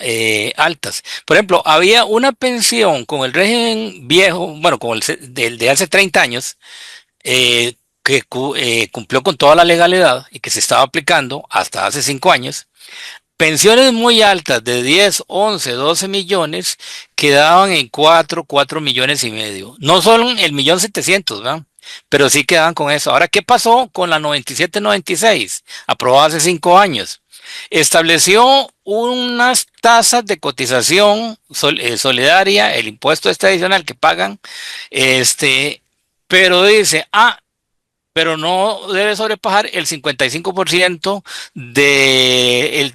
altas. Por ejemplo, había una pensión con el régimen viejo, bueno, con el de hace 30 años, que cumplió con toda la legalidad y que se estaba aplicando hasta hace 5 años. Pensiones muy altas de 10, 11, 12 millones quedaban en 4 millones y medio. No solo el 1.700.000, ¿verdad? Pero sí quedaban con eso. Ahora, ¿qué pasó con la 97-96? Aprobada hace 5 años. Estableció unas tasas de cotización solidaria, el impuesto adicional que pagan, pero dice, pero no debe sobrepasar el 55% de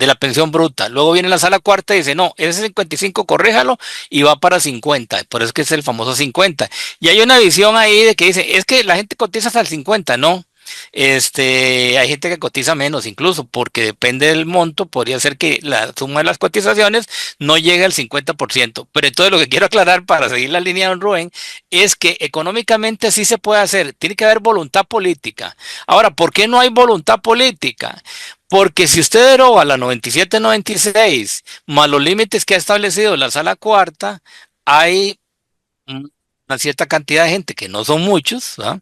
la pensión bruta. Luego viene la Sala Cuarta y dice, no, ese 55 corréjalo y va para 50. Por eso es que es el famoso 50. Y hay una visión ahí de que dice, es que la gente cotiza hasta el 50, no. Hay gente que cotiza menos incluso, porque depende del monto, podría ser que la suma de las cotizaciones no llegue al 50%. Pero entonces lo que quiero aclarar para seguir la línea de don Rubén es que económicamente sí se puede hacer, tiene que haber voluntad política. Ahora, ¿por qué no hay voluntad política? Porque si usted deroga la 97-96 más los límites que ha establecido la Sala Cuarta, hay una cierta cantidad de gente, que no son muchos, ¿verdad?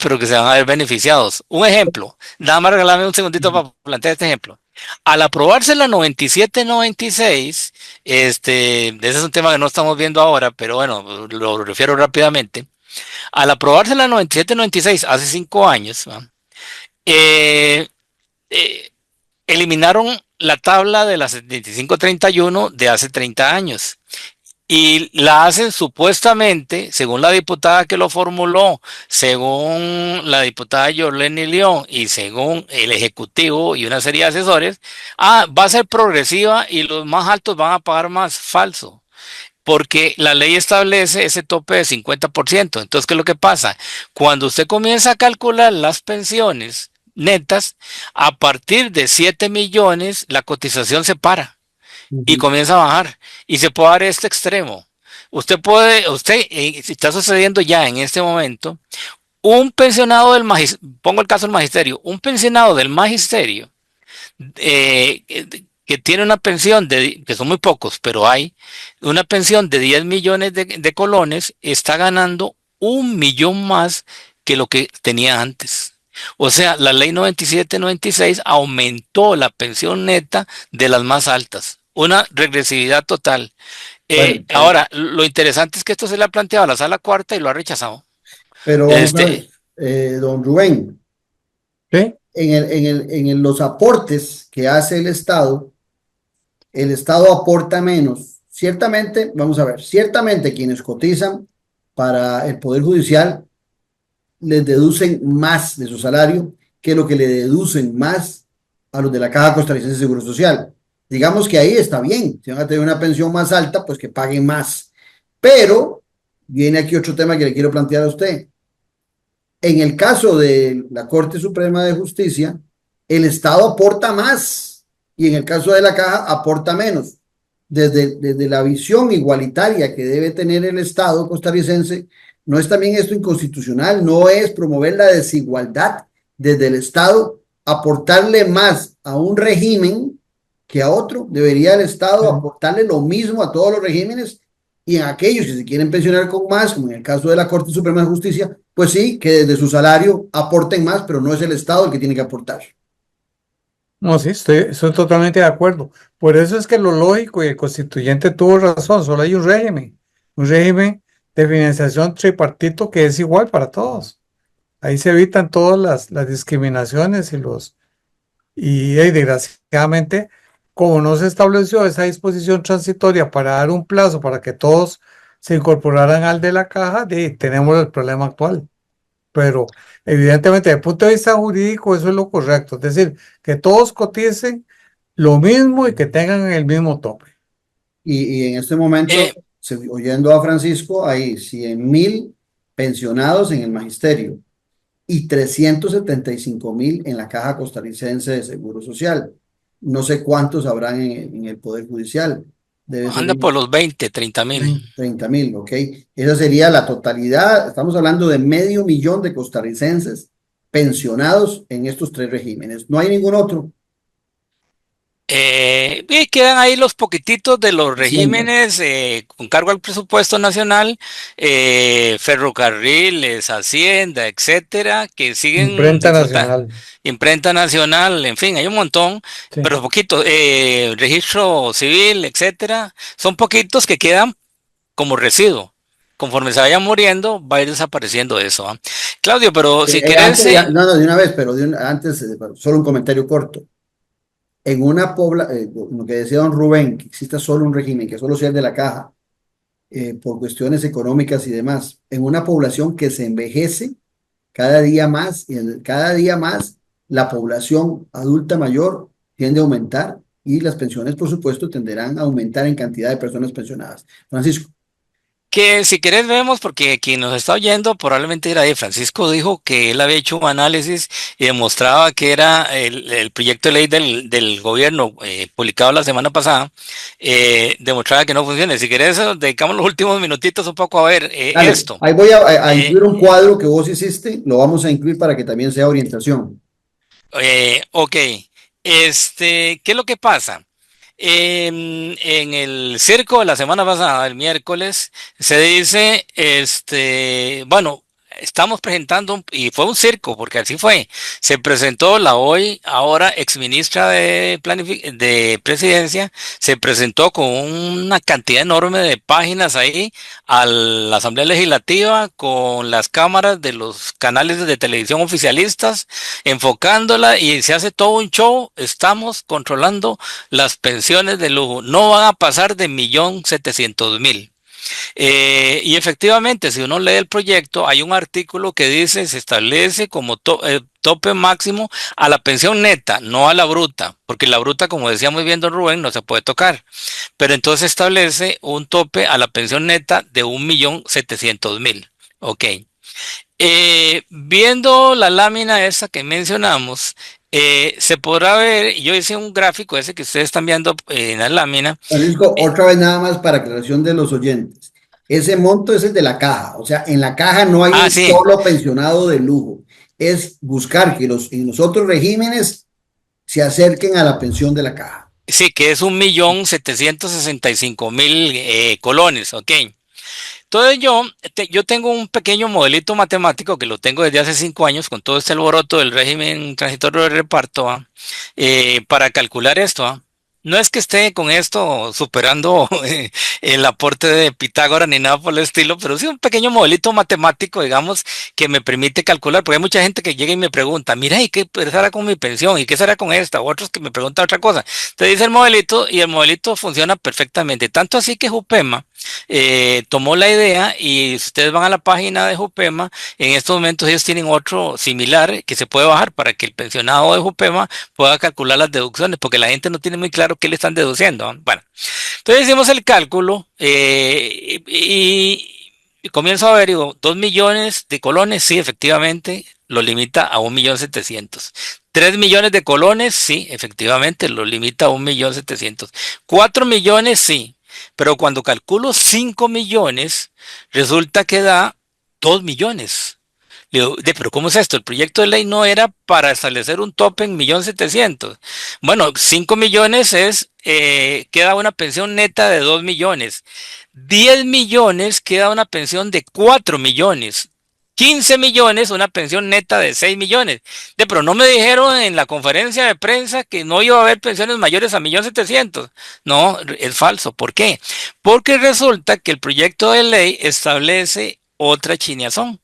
Pero que se van a ver beneficiados. Un ejemplo, nada más regálame un segundito para plantear este ejemplo. Al aprobarse la 97-96, ese es un tema que no estamos viendo ahora, pero bueno, lo refiero rápidamente. Al aprobarse la 97-96 hace 5 años, eh, eh, eliminaron la tabla de la 75-31 de hace 30 años. Y la hacen supuestamente, según la diputada que lo formuló, según la diputada Yorleni León y según el Ejecutivo y una serie de asesores, va a ser progresiva y los más altos van a pagar más. Falso. porque la ley establece ese tope de 50%. Entonces, ¿qué es lo que pasa? Cuando usted comienza a calcular las pensiones netas, a partir de 7 millones, la cotización se para y comienza a bajar. Y se puede dar este extremo. Está sucediendo ya en este momento, un pensionado del magisterio, pongo el caso del magisterio, un pensionado del magisterio eh, que tiene una pensión que son muy pocos, pero hay una pensión de 10 millones de colones, está ganando 1 millón más que lo que tenía antes. O sea, la ley 97-96 aumentó la pensión neta de las más altas. Una regresividad total. Bueno, Ahora, lo interesante es que esto se le ha planteado a la sala cuarta y lo ha rechazado. pero vamos a Este, ver, don Rubén, ¿Sí? en los aportes que hace el Estado aporta menos. Ciertamente, vamos a ver, ciertamente quienes cotizan para el Poder Judicial les deducen más de su salario que lo que le deducen más a los de la Caja Costarricense de Seguro Social. Digamos que ahí está bien, si van a tener una pensión más alta, pues que paguen más. Pero viene aquí otro tema que le quiero plantear a usted. En el caso de la Corte Suprema de Justicia, el Estado aporta más y en el caso de la Caja aporta menos. Desde la visión igualitaria que debe tener el Estado costarricense, ¿no es también esto inconstitucional? ¿No es promover la desigualdad desde el Estado, aportarle más a un régimen que a otro? Debería el Estado aportarle lo mismo a todos los regímenes y a aquellos que se quieren pensionar con más, como en el caso de la Corte Suprema de Justicia, pues sí, que desde su salario aporten más, pero no es el Estado el que tiene que aportar. No, sí, estoy totalmente de acuerdo. Por eso es que lo lógico y el constituyente tuvo razón, solo hay un régimen de financiación tripartito que es igual para todos. Ahí se evitan todas las discriminaciones y desgraciadamente, como no se estableció esa disposición transitoria para dar un plazo para que todos se incorporaran al de la caja, tenemos el problema actual. Pero evidentemente, desde el punto de vista jurídico, eso es lo correcto. Es decir, que todos coticen lo mismo y que tengan el mismo tope. Y en este momento, oyendo a Francisco, hay 100.000 pensionados en el magisterio y 375.000 en la Caja Costarricense de Seguro Social. No sé cuántos habrán en el Poder Judicial. Debe ser anda por los 20, 30,000. 30.000, ¿ok? Esa sería la totalidad. Estamos hablando de 500.000 de costarricenses pensionados en estos tres regímenes. No hay ningún otro. Y quedan ahí los poquititos de los Hacienda. regímenes con cargo al presupuesto nacional, ferrocarriles, Hacienda, etcétera, que siguen Imprenta nacional. imprenta nacional, en fin, hay un montón, Sí. pero poquitos, registro civil, etcétera, son poquitos que quedan como residuo. Conforme se vayan muriendo, va a ir desapareciendo eso. ¿Ah? Claudio, pero si quieres, No, de una vez, pero antes, solo un comentario corto. En una lo que decía don Rubén, que exista solo un régimen, que solo sea el de la caja, por cuestiones económicas y demás, en una población que se envejece cada día más, y cada día más la población adulta mayor tiende a aumentar y las pensiones, por supuesto, tenderán a aumentar en cantidad de personas pensionadas. Francisco. que si querés vemos, porque quien nos está oyendo probablemente era de Francisco, dijo que él había hecho un análisis y demostraba que era el proyecto de ley del gobierno publicado la semana pasada, demostraba que no funciona. Si querés, dedicamos los últimos minutitos un poco a ver Dale, esto. ahí voy a incluir un cuadro que vos hiciste, lo vamos a incluir para que también sea orientación. Ok, ¿qué es lo que pasa? En el circo de la semana pasada, el miércoles, se dice, bueno, estamos presentando, y fue un circo, porque así fue, se presentó la hoy, ahora exministra de Presidencia, se presentó con una cantidad enorme de páginas ahí a la Asamblea Legislativa, con las cámaras de los canales de televisión oficialistas, enfocándola, y se hace todo un show. Estamos controlando las pensiones de lujo, no van a pasar de 1.700.000. Y efectivamente, si uno lee el proyecto, hay un artículo que dice se establece como tope máximo a la pensión neta, no a la bruta, porque la bruta, como decía muy bien don Rubén, no se puede tocar. Pero entonces establece un tope a la pensión neta de 1.700.000. Ok. Viendo la lámina esa que mencionamos, se podrá ver, yo hice un gráfico ese que ustedes están viendo en la lámina. Francisco, otra vez nada más para aclaración de los oyentes. Ese monto es el de la caja, o sea, en la caja no hay un Sí, solo pensionado de lujo. Es buscar que en los otros regímenes se acerquen a la pensión de la caja. sí, que es 1.765.000 colones, ok. Entonces yo tengo un pequeño modelito matemático que lo tengo desde hace 5 años con todo este alboroto del régimen transitorio de reparto, ¿va? Para calcular esto. ¿Va? No es que esté con esto superando el aporte de Pitágoras ni nada por el estilo, pero sí un pequeño modelito matemático, digamos, que me permite calcular, porque hay mucha gente que llega y me pregunta, mira, ¿y qué será con mi pensión? ¿Y qué será con esta? O otros que me preguntan otra cosa. Te dice el modelito y el modelito funciona perfectamente. Tanto así que Jupema tomó la idea y si ustedes van a la página de Jupema, en estos momentos ellos tienen otro similar que se puede bajar para que el pensionado de Jupema pueda calcular las deducciones, porque la gente no tiene muy claro qué le están deduciendo. Bueno, entonces hicimos el cálculo y comienzo a ver, digo, 2 millones de colones, sí, efectivamente, lo limita a 1.700.000. 3 millones de colones, sí, efectivamente, lo limita a 1.700.000. 4 millones, sí. Pero cuando calculo 5 millones, resulta que da 2 millones. Le digo, pero ¿cómo es esto? El proyecto de ley no era para establecer un tope en 1.700.000. Bueno, 5 millones queda una pensión neta de 2 millones. 10 millones queda una pensión de 4 millones. 15 millones, una pensión neta de 6 millones. Pero no me dijeron en la conferencia de prensa que no iba a haber pensiones mayores a 1.700.000. No, es falso. ¿Por qué? Porque resulta que el proyecto de ley establece otra chineazón.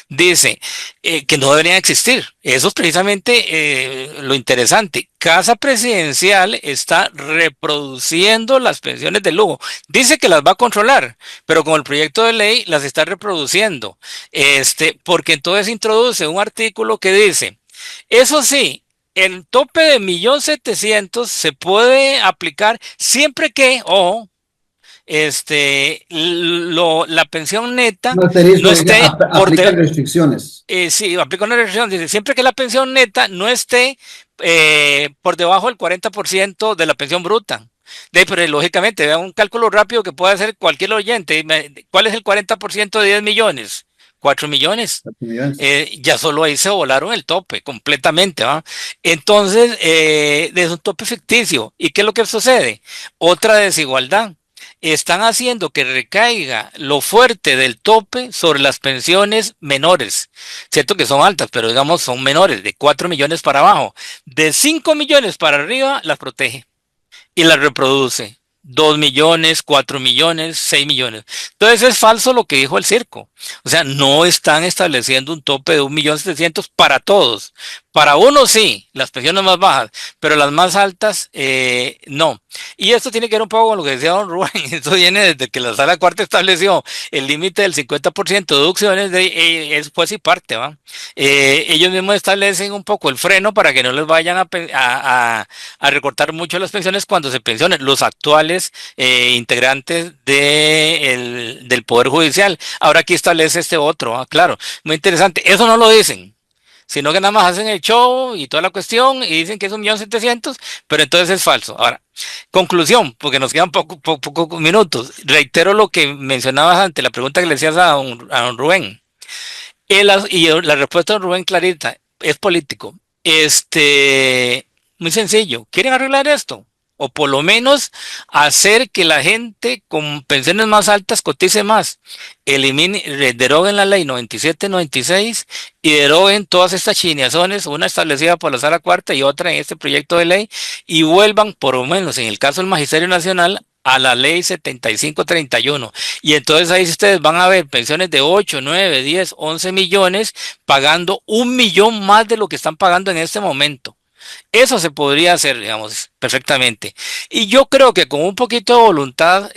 Dice que no deberían existir. Eso es precisamente lo interesante. Casa Presidencial está reproduciendo las pensiones de lujo. Dice que las va a controlar, pero con el proyecto de ley las está reproduciendo. Porque entonces introduce un artículo que dice, eso sí, el tope de 1.700.000 se puede aplicar siempre que, ojo, la pensión neta Un asterisco no dice, esté aplica restricciones. sí, aplica una restricción, dice, siempre que la pensión neta no esté por debajo del 40% de la pensión bruta. Pero lógicamente, vea un cálculo rápido que puede hacer cualquier oyente. ¿Cuál es el 40% de 10 millones? 4 millones. 4 millones. Ya solo ahí se volaron el tope completamente, ¿va? Entonces, es un tope ficticio. ¿Y qué es lo que sucede? Otra desigualdad. Están haciendo que recaiga lo fuerte del tope sobre las pensiones menores. Cierto que son altas, pero digamos son menores, de 4 millones para abajo. De 5 millones para arriba las protege y las reproduce. 2 millones, 4 millones, 6 millones. Entonces es falso lo que dijo el circo. O sea, no están estableciendo un tope de 1.700.000 para todos. Para unos sí, las pensiones más bajas, pero las más altas no. Y esto tiene que ver un poco con lo que decía don Rubén. Esto viene desde que la Sala Cuarta estableció el límite del 50% de deducciones, es pues y parte, ¿va? Ellos mismos establecen un poco el freno para que no les vayan a recortar mucho las pensiones cuando se pensionen los actuales integrantes del Poder Judicial. Ahora aquí establece este otro, claro, muy interesante. Eso no lo dicen, sino que nada más hacen el show y toda la cuestión y dicen que es 1.700.000, pero entonces es falso. Ahora, conclusión, porque nos quedan pocos minutos. Reitero lo que mencionabas ante la pregunta que le decías a don Rubén. Y la respuesta de don Rubén clarita, es político. Muy sencillo. ¿Quieren arreglar esto? O por lo menos hacer que la gente con pensiones más altas cotice más. Deroguen la ley 97-96 y deroguen todas estas chineazones, una establecida por la Sala Cuarta y otra en este proyecto de ley, y vuelvan, por lo menos en el caso del Magisterio Nacional, a la ley 75-31. Y entonces ahí ustedes van a ver pensiones de 8, 9, 10, 11 millones, pagando 1 millón más de lo que están pagando en este momento. Eso se podría hacer, digamos, perfectamente. Y yo creo que con un poquito de voluntad,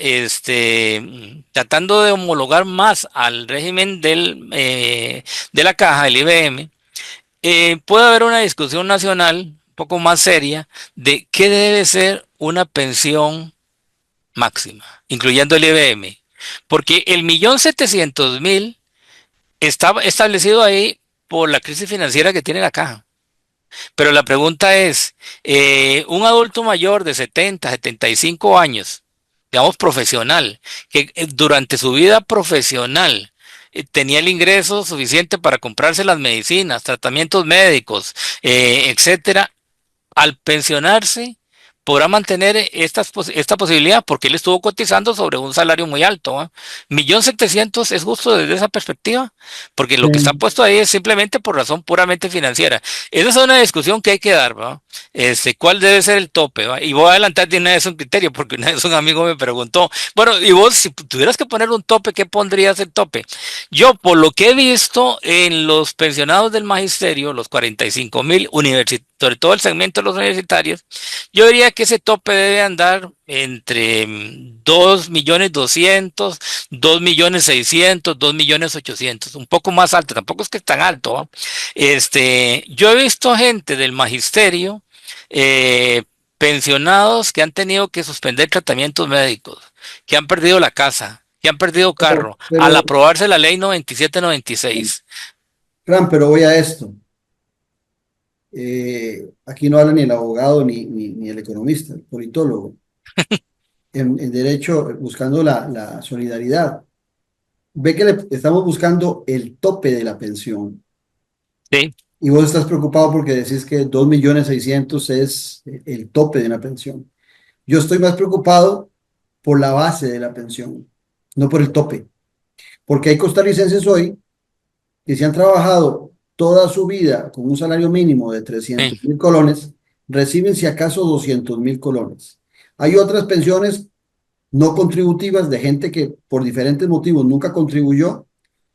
tratando de homologar más al régimen de la caja, del IBM, puede haber una discusión nacional un poco más seria de qué debe ser una pensión máxima, incluyendo el IBM. Porque el 1.700.000 está establecido ahí por la crisis financiera que tiene la caja. Pero la pregunta es, un adulto mayor de 70, 75 años, digamos profesional, que durante su vida profesional tenía el ingreso suficiente para comprarse las medicinas, tratamientos médicos, etcétera, al pensionarse podrá mantener esta posibilidad porque él estuvo cotizando sobre un salario muy alto. 1.700.000 es justo desde esa perspectiva, porque lo que está Sí. puesto ahí es simplemente por razón puramente financiera. Esa es una discusión que hay que dar, ¿va? ¿Cuál debe ser el tope? ¿Va? Y voy a adelantar de una vez un criterio, porque una vez un amigo me preguntó, bueno, y vos si tuvieras que poner un tope, ¿qué pondrías el tope? Yo, por lo que he visto en los pensionados del magisterio, los 45.000 universitarios, sobre todo el segmento de los universitarios, yo diría que ese tope debe andar entre 2.200.000, 2.600.000, 2.800.000, un poco más alto, tampoco es que es tan alto, ¿va? Yo he visto gente del magisterio, eh, pensionados que han tenido que suspender tratamientos médicos, que han perdido la casa, que han perdido carro, al Pero, aprobarse la ley 97-96. Fran, pero voy a esto. Aquí no habla ni el abogado ni el economista, el politólogo. En derecho, buscando la solidaridad. Ve que estamos buscando el tope de la pensión. Sí, Y vos estás preocupado porque decís que 2.600.000 es el tope de una pensión. Yo estoy más preocupado por la base de la pensión, no por el tope. Porque hay costarricenses hoy que se han trabajado toda su vida con un salario mínimo de trescientos sí, mil colones, reciben si acaso 200.000 colones. Hay otras pensiones no contributivas de gente que por diferentes motivos nunca contribuyó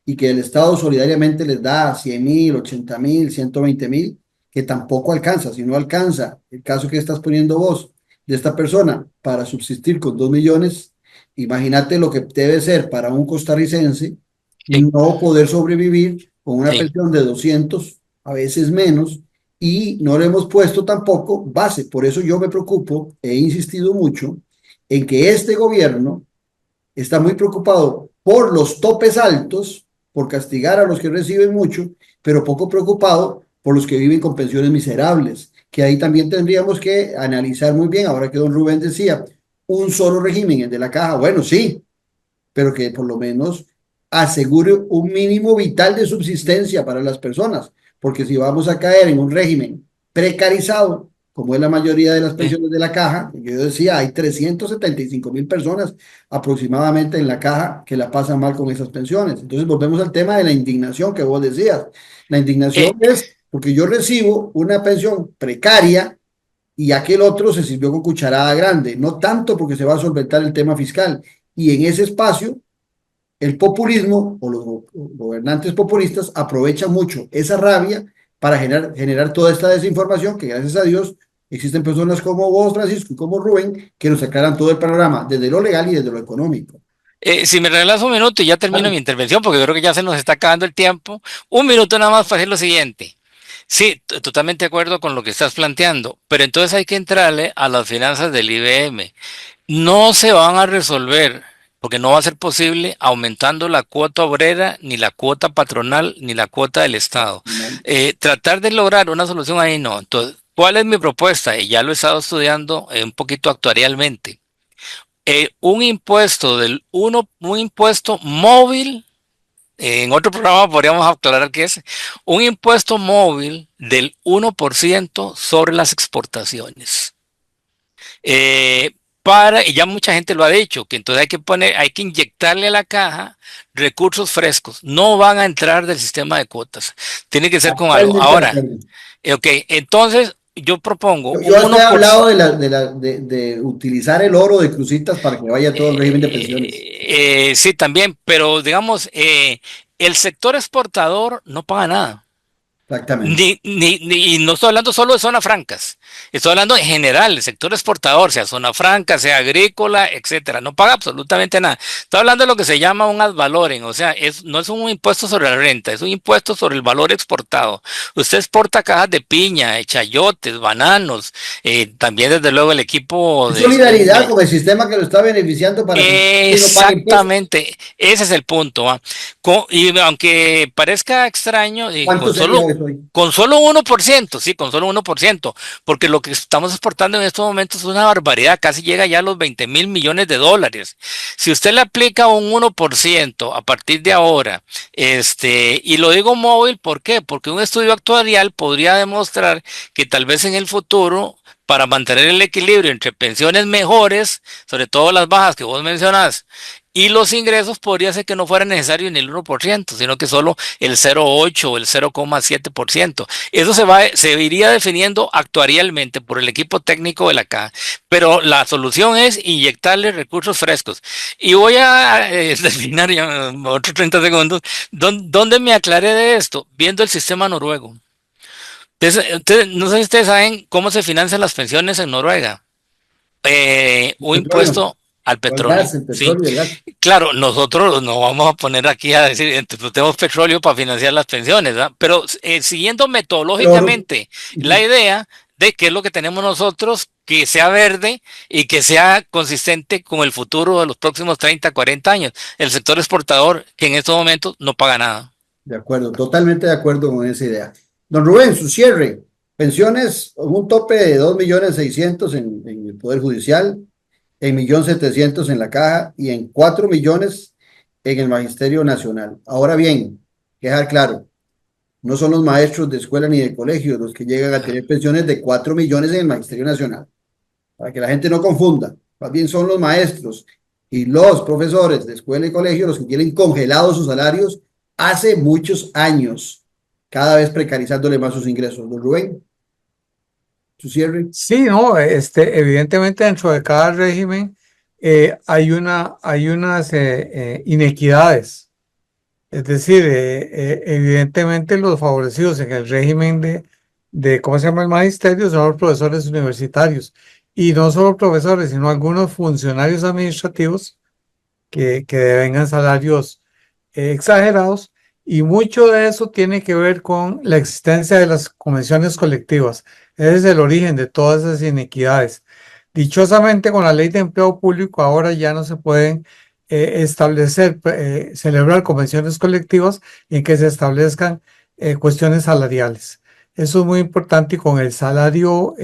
y que el Estado solidariamente les da 100.000, 80.000, 120.000, que tampoco alcanza. Si no alcanza el caso que estás poniendo vos de esta persona para subsistir con 2 millones, imagínate lo que debe ser para un costarricense sí, no poder sobrevivir con una sí. pensión de 200, a veces menos, y no le hemos puesto tampoco base. Por eso yo me preocupo, he insistido mucho en que este gobierno está muy preocupado por los topes altos, por castigar a los que reciben mucho, pero poco preocupado por los que viven con pensiones miserables, que ahí también tendríamos que analizar muy bien, ahora que don Rubén decía, un solo régimen, el de la caja, bueno, sí, pero que por lo menos asegure un mínimo vital de subsistencia para las personas, porque si vamos a caer en un régimen precarizado, como es la mayoría de las Sí. pensiones de la caja, yo decía, hay 375.000 personas aproximadamente en la caja que la pasan mal con esas pensiones. Entonces volvemos al tema de la indignación que vos decías. La Eh, indignación es porque yo recibo una pensión precaria y aquel otro se sirvió con cucharada grande, no tanto porque se va a solventar el tema fiscal. Y en ese espacio el populismo o los gobernantes populistas aprovechan mucho esa rabia para generar toda esta desinformación que gracias a Dios existen personas como vos, Francisco, y como Rubén, que nos aclaran todo el panorama, desde lo legal y desde lo económico. si me regalas un minuto y ya termino mi Claro. intervención, porque creo que ya se nos está acabando el tiempo. Un minuto nada más para hacer lo siguiente. Sí, totalmente de acuerdo con lo que estás planteando, pero entonces hay que entrarle a las finanzas del IBM. No se van a resolver, porque no va a ser posible aumentando la cuota obrera, ni la cuota patronal, ni la cuota del Estado. ¿No? Tratar de lograr una solución ahí no. Entonces, ¿cuál es mi propuesta? Y ya lo he estado estudiando un poquito actuarialmente. Un impuesto móvil, en otro programa podríamos aclarar qué es, un impuesto móvil del 1% sobre las exportaciones. Eh, y ya mucha gente lo ha dicho, que entonces hay que inyectarle a la caja recursos frescos. No van a entrar del sistema de cuotas. Tiene que ser con algo. Totalmente de Ahora, acuerdo. ok, entonces yo propongo Yo un hasta he 1%. hablado de utilizar el oro de crucitas para que vaya todo el régimen de pensiones. Sí, también, pero digamos, el sector exportador no paga nada. Exactamente. Y no estoy hablando solo de zonas francas, estoy hablando en general, el sector exportador, sea zona franca, sea agrícola, etcétera, no paga absolutamente nada. Estoy hablando de lo que se llama un ad valorem, o sea, no es un impuesto sobre la renta, es un impuesto sobre el valor exportado. Usted exporta cajas de piña, chayotes, bananos, también desde luego el equipo Es solidaridad con el sistema que lo está beneficiando para que no pague impuestos. Exactamente, ese es el punto. ¿Va? Y aunque parezca extraño, ¿Cuánto sería eso hoy? con solo 1%, sí, con solo 1%, porque lo que estamos exportando en estos momentos es una barbaridad, casi llega ya a los 20.000 millones de dólares. Si usted le aplica un 1% a partir de ahora, y lo digo móvil, ¿por qué? Porque un estudio actuarial podría demostrar que tal vez en el futuro, para mantener el equilibrio entre pensiones mejores, sobre todo las bajas que vos mencionás, y los ingresos, podría ser que no fuera necesario ni el 1%, sino que solo el 0,8 o el 0,7%. Eso se iría definiendo actuarialmente por el equipo técnico de la Caja, pero la solución es inyectarle recursos frescos. Y voy a terminar ya otros 30 segundos. ¿Dónde me aclaré de esto? Viendo el sistema noruego. No sé si ustedes saben cómo se financian las pensiones en Noruega. Un impuesto al petróleo. El petróleo y el gas. Claro, nosotros no vamos a poner aquí a decir, tenemos petróleo para financiar las pensiones, ¿verdad? Pero siguiendo metodológicamente la idea de qué es lo que tenemos nosotros, que sea verde y que sea consistente con el futuro de los próximos 30, 40 años. El sector exportador, que en estos momentos no paga nada. De acuerdo, totalmente de acuerdo con esa idea. Don Rubén, su cierre. Pensiones, un tope de 2.600.000 en el Poder Judicial, en 1.700.000 en la Caja y en 4 millones en el Magisterio Nacional. Ahora bien, dejar claro, no son los maestros de escuela ni de colegio los que llegan a tener pensiones de 4 millones en el Magisterio Nacional. Para que la gente no confunda, más bien son los maestros y los profesores de escuela y colegio los que tienen congelados sus salarios hace muchos años, cada vez precarizándole más sus ingresos. Don Rubén, su cierre. Sí, no, evidentemente dentro de cada régimen hay unas inequidades. Es decir, evidentemente los favorecidos en el régimen de ¿cómo se llama? El magisterio son los profesores universitarios. Y no solo profesores, sino algunos funcionarios administrativos que devengan salarios exagerados. Y mucho de eso tiene que ver con la existencia de las convenciones colectivas. Ese es el origen de todas esas inequidades. Dichosamente, con la ley de empleo público ahora ya no se pueden celebrar convenciones colectivas en que se establezcan cuestiones salariales. Eso es muy importante y con el salario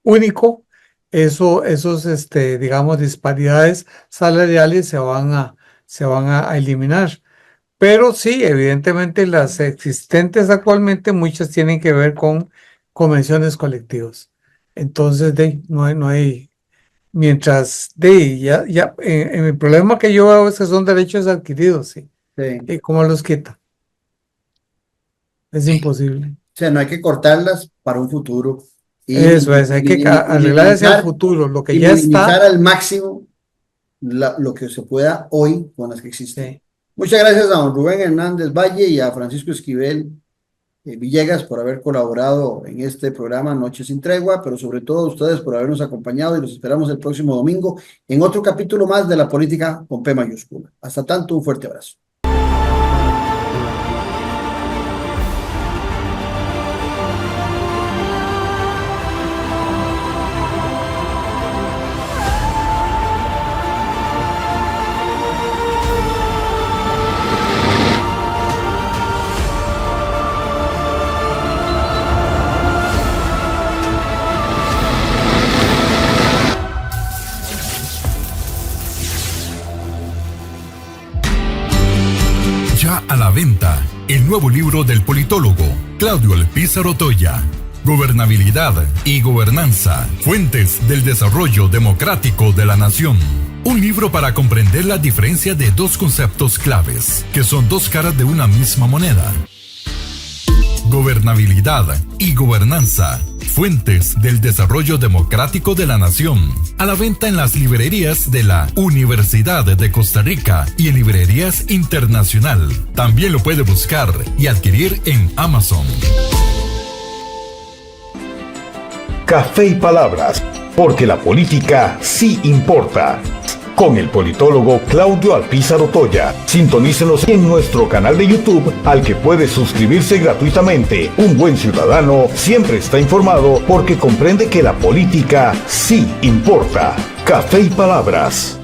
único, digamos, disparidades salariales se van a eliminar. Pero sí, evidentemente las existentes actualmente, muchas tienen que ver con convenciones colectivas. Entonces, no hay mientras en el problema que yo veo es que son derechos adquiridos, ¿sí? Sí. ¿Y cómo los quita? Es imposible. O sea, no hay que cortarlas para un futuro. Eso es, hay que arreglar hacia el futuro, lo que ya está. al máximo lo que se pueda hoy con las que existen. Sí. Muchas gracias a don Rubén Hernández Valle y a Francisco Esquivel Villegas por haber colaborado en este programa Noche sin Tregua, pero sobre todo a ustedes por habernos acompañado y los esperamos el próximo domingo en otro capítulo más de La Política con P mayúscula. Hasta tanto, un fuerte abrazo. A la venta, el nuevo libro del politólogo Claudio Alpizar Otoya, Gobernabilidad y Gobernanza, Fuentes del Desarrollo Democrático de la Nación. Un libro para comprender la diferencia de dos conceptos claves, que son dos caras de una misma moneda. Gobernabilidad y Gobernanza, Fuentes del Desarrollo Democrático de la Nación. A la venta en las librerías de la Universidad de Costa Rica y en librerías internacional. También lo puede buscar y adquirir en Amazon. Café y Palabras, porque la política sí importa. Con el politólogo Claudio Alpizar Otoya. Sintonícenos en nuestro canal de YouTube, al que puede suscribirse gratuitamente. Un buen ciudadano siempre está informado porque comprende que la política sí importa. Café y Palabras.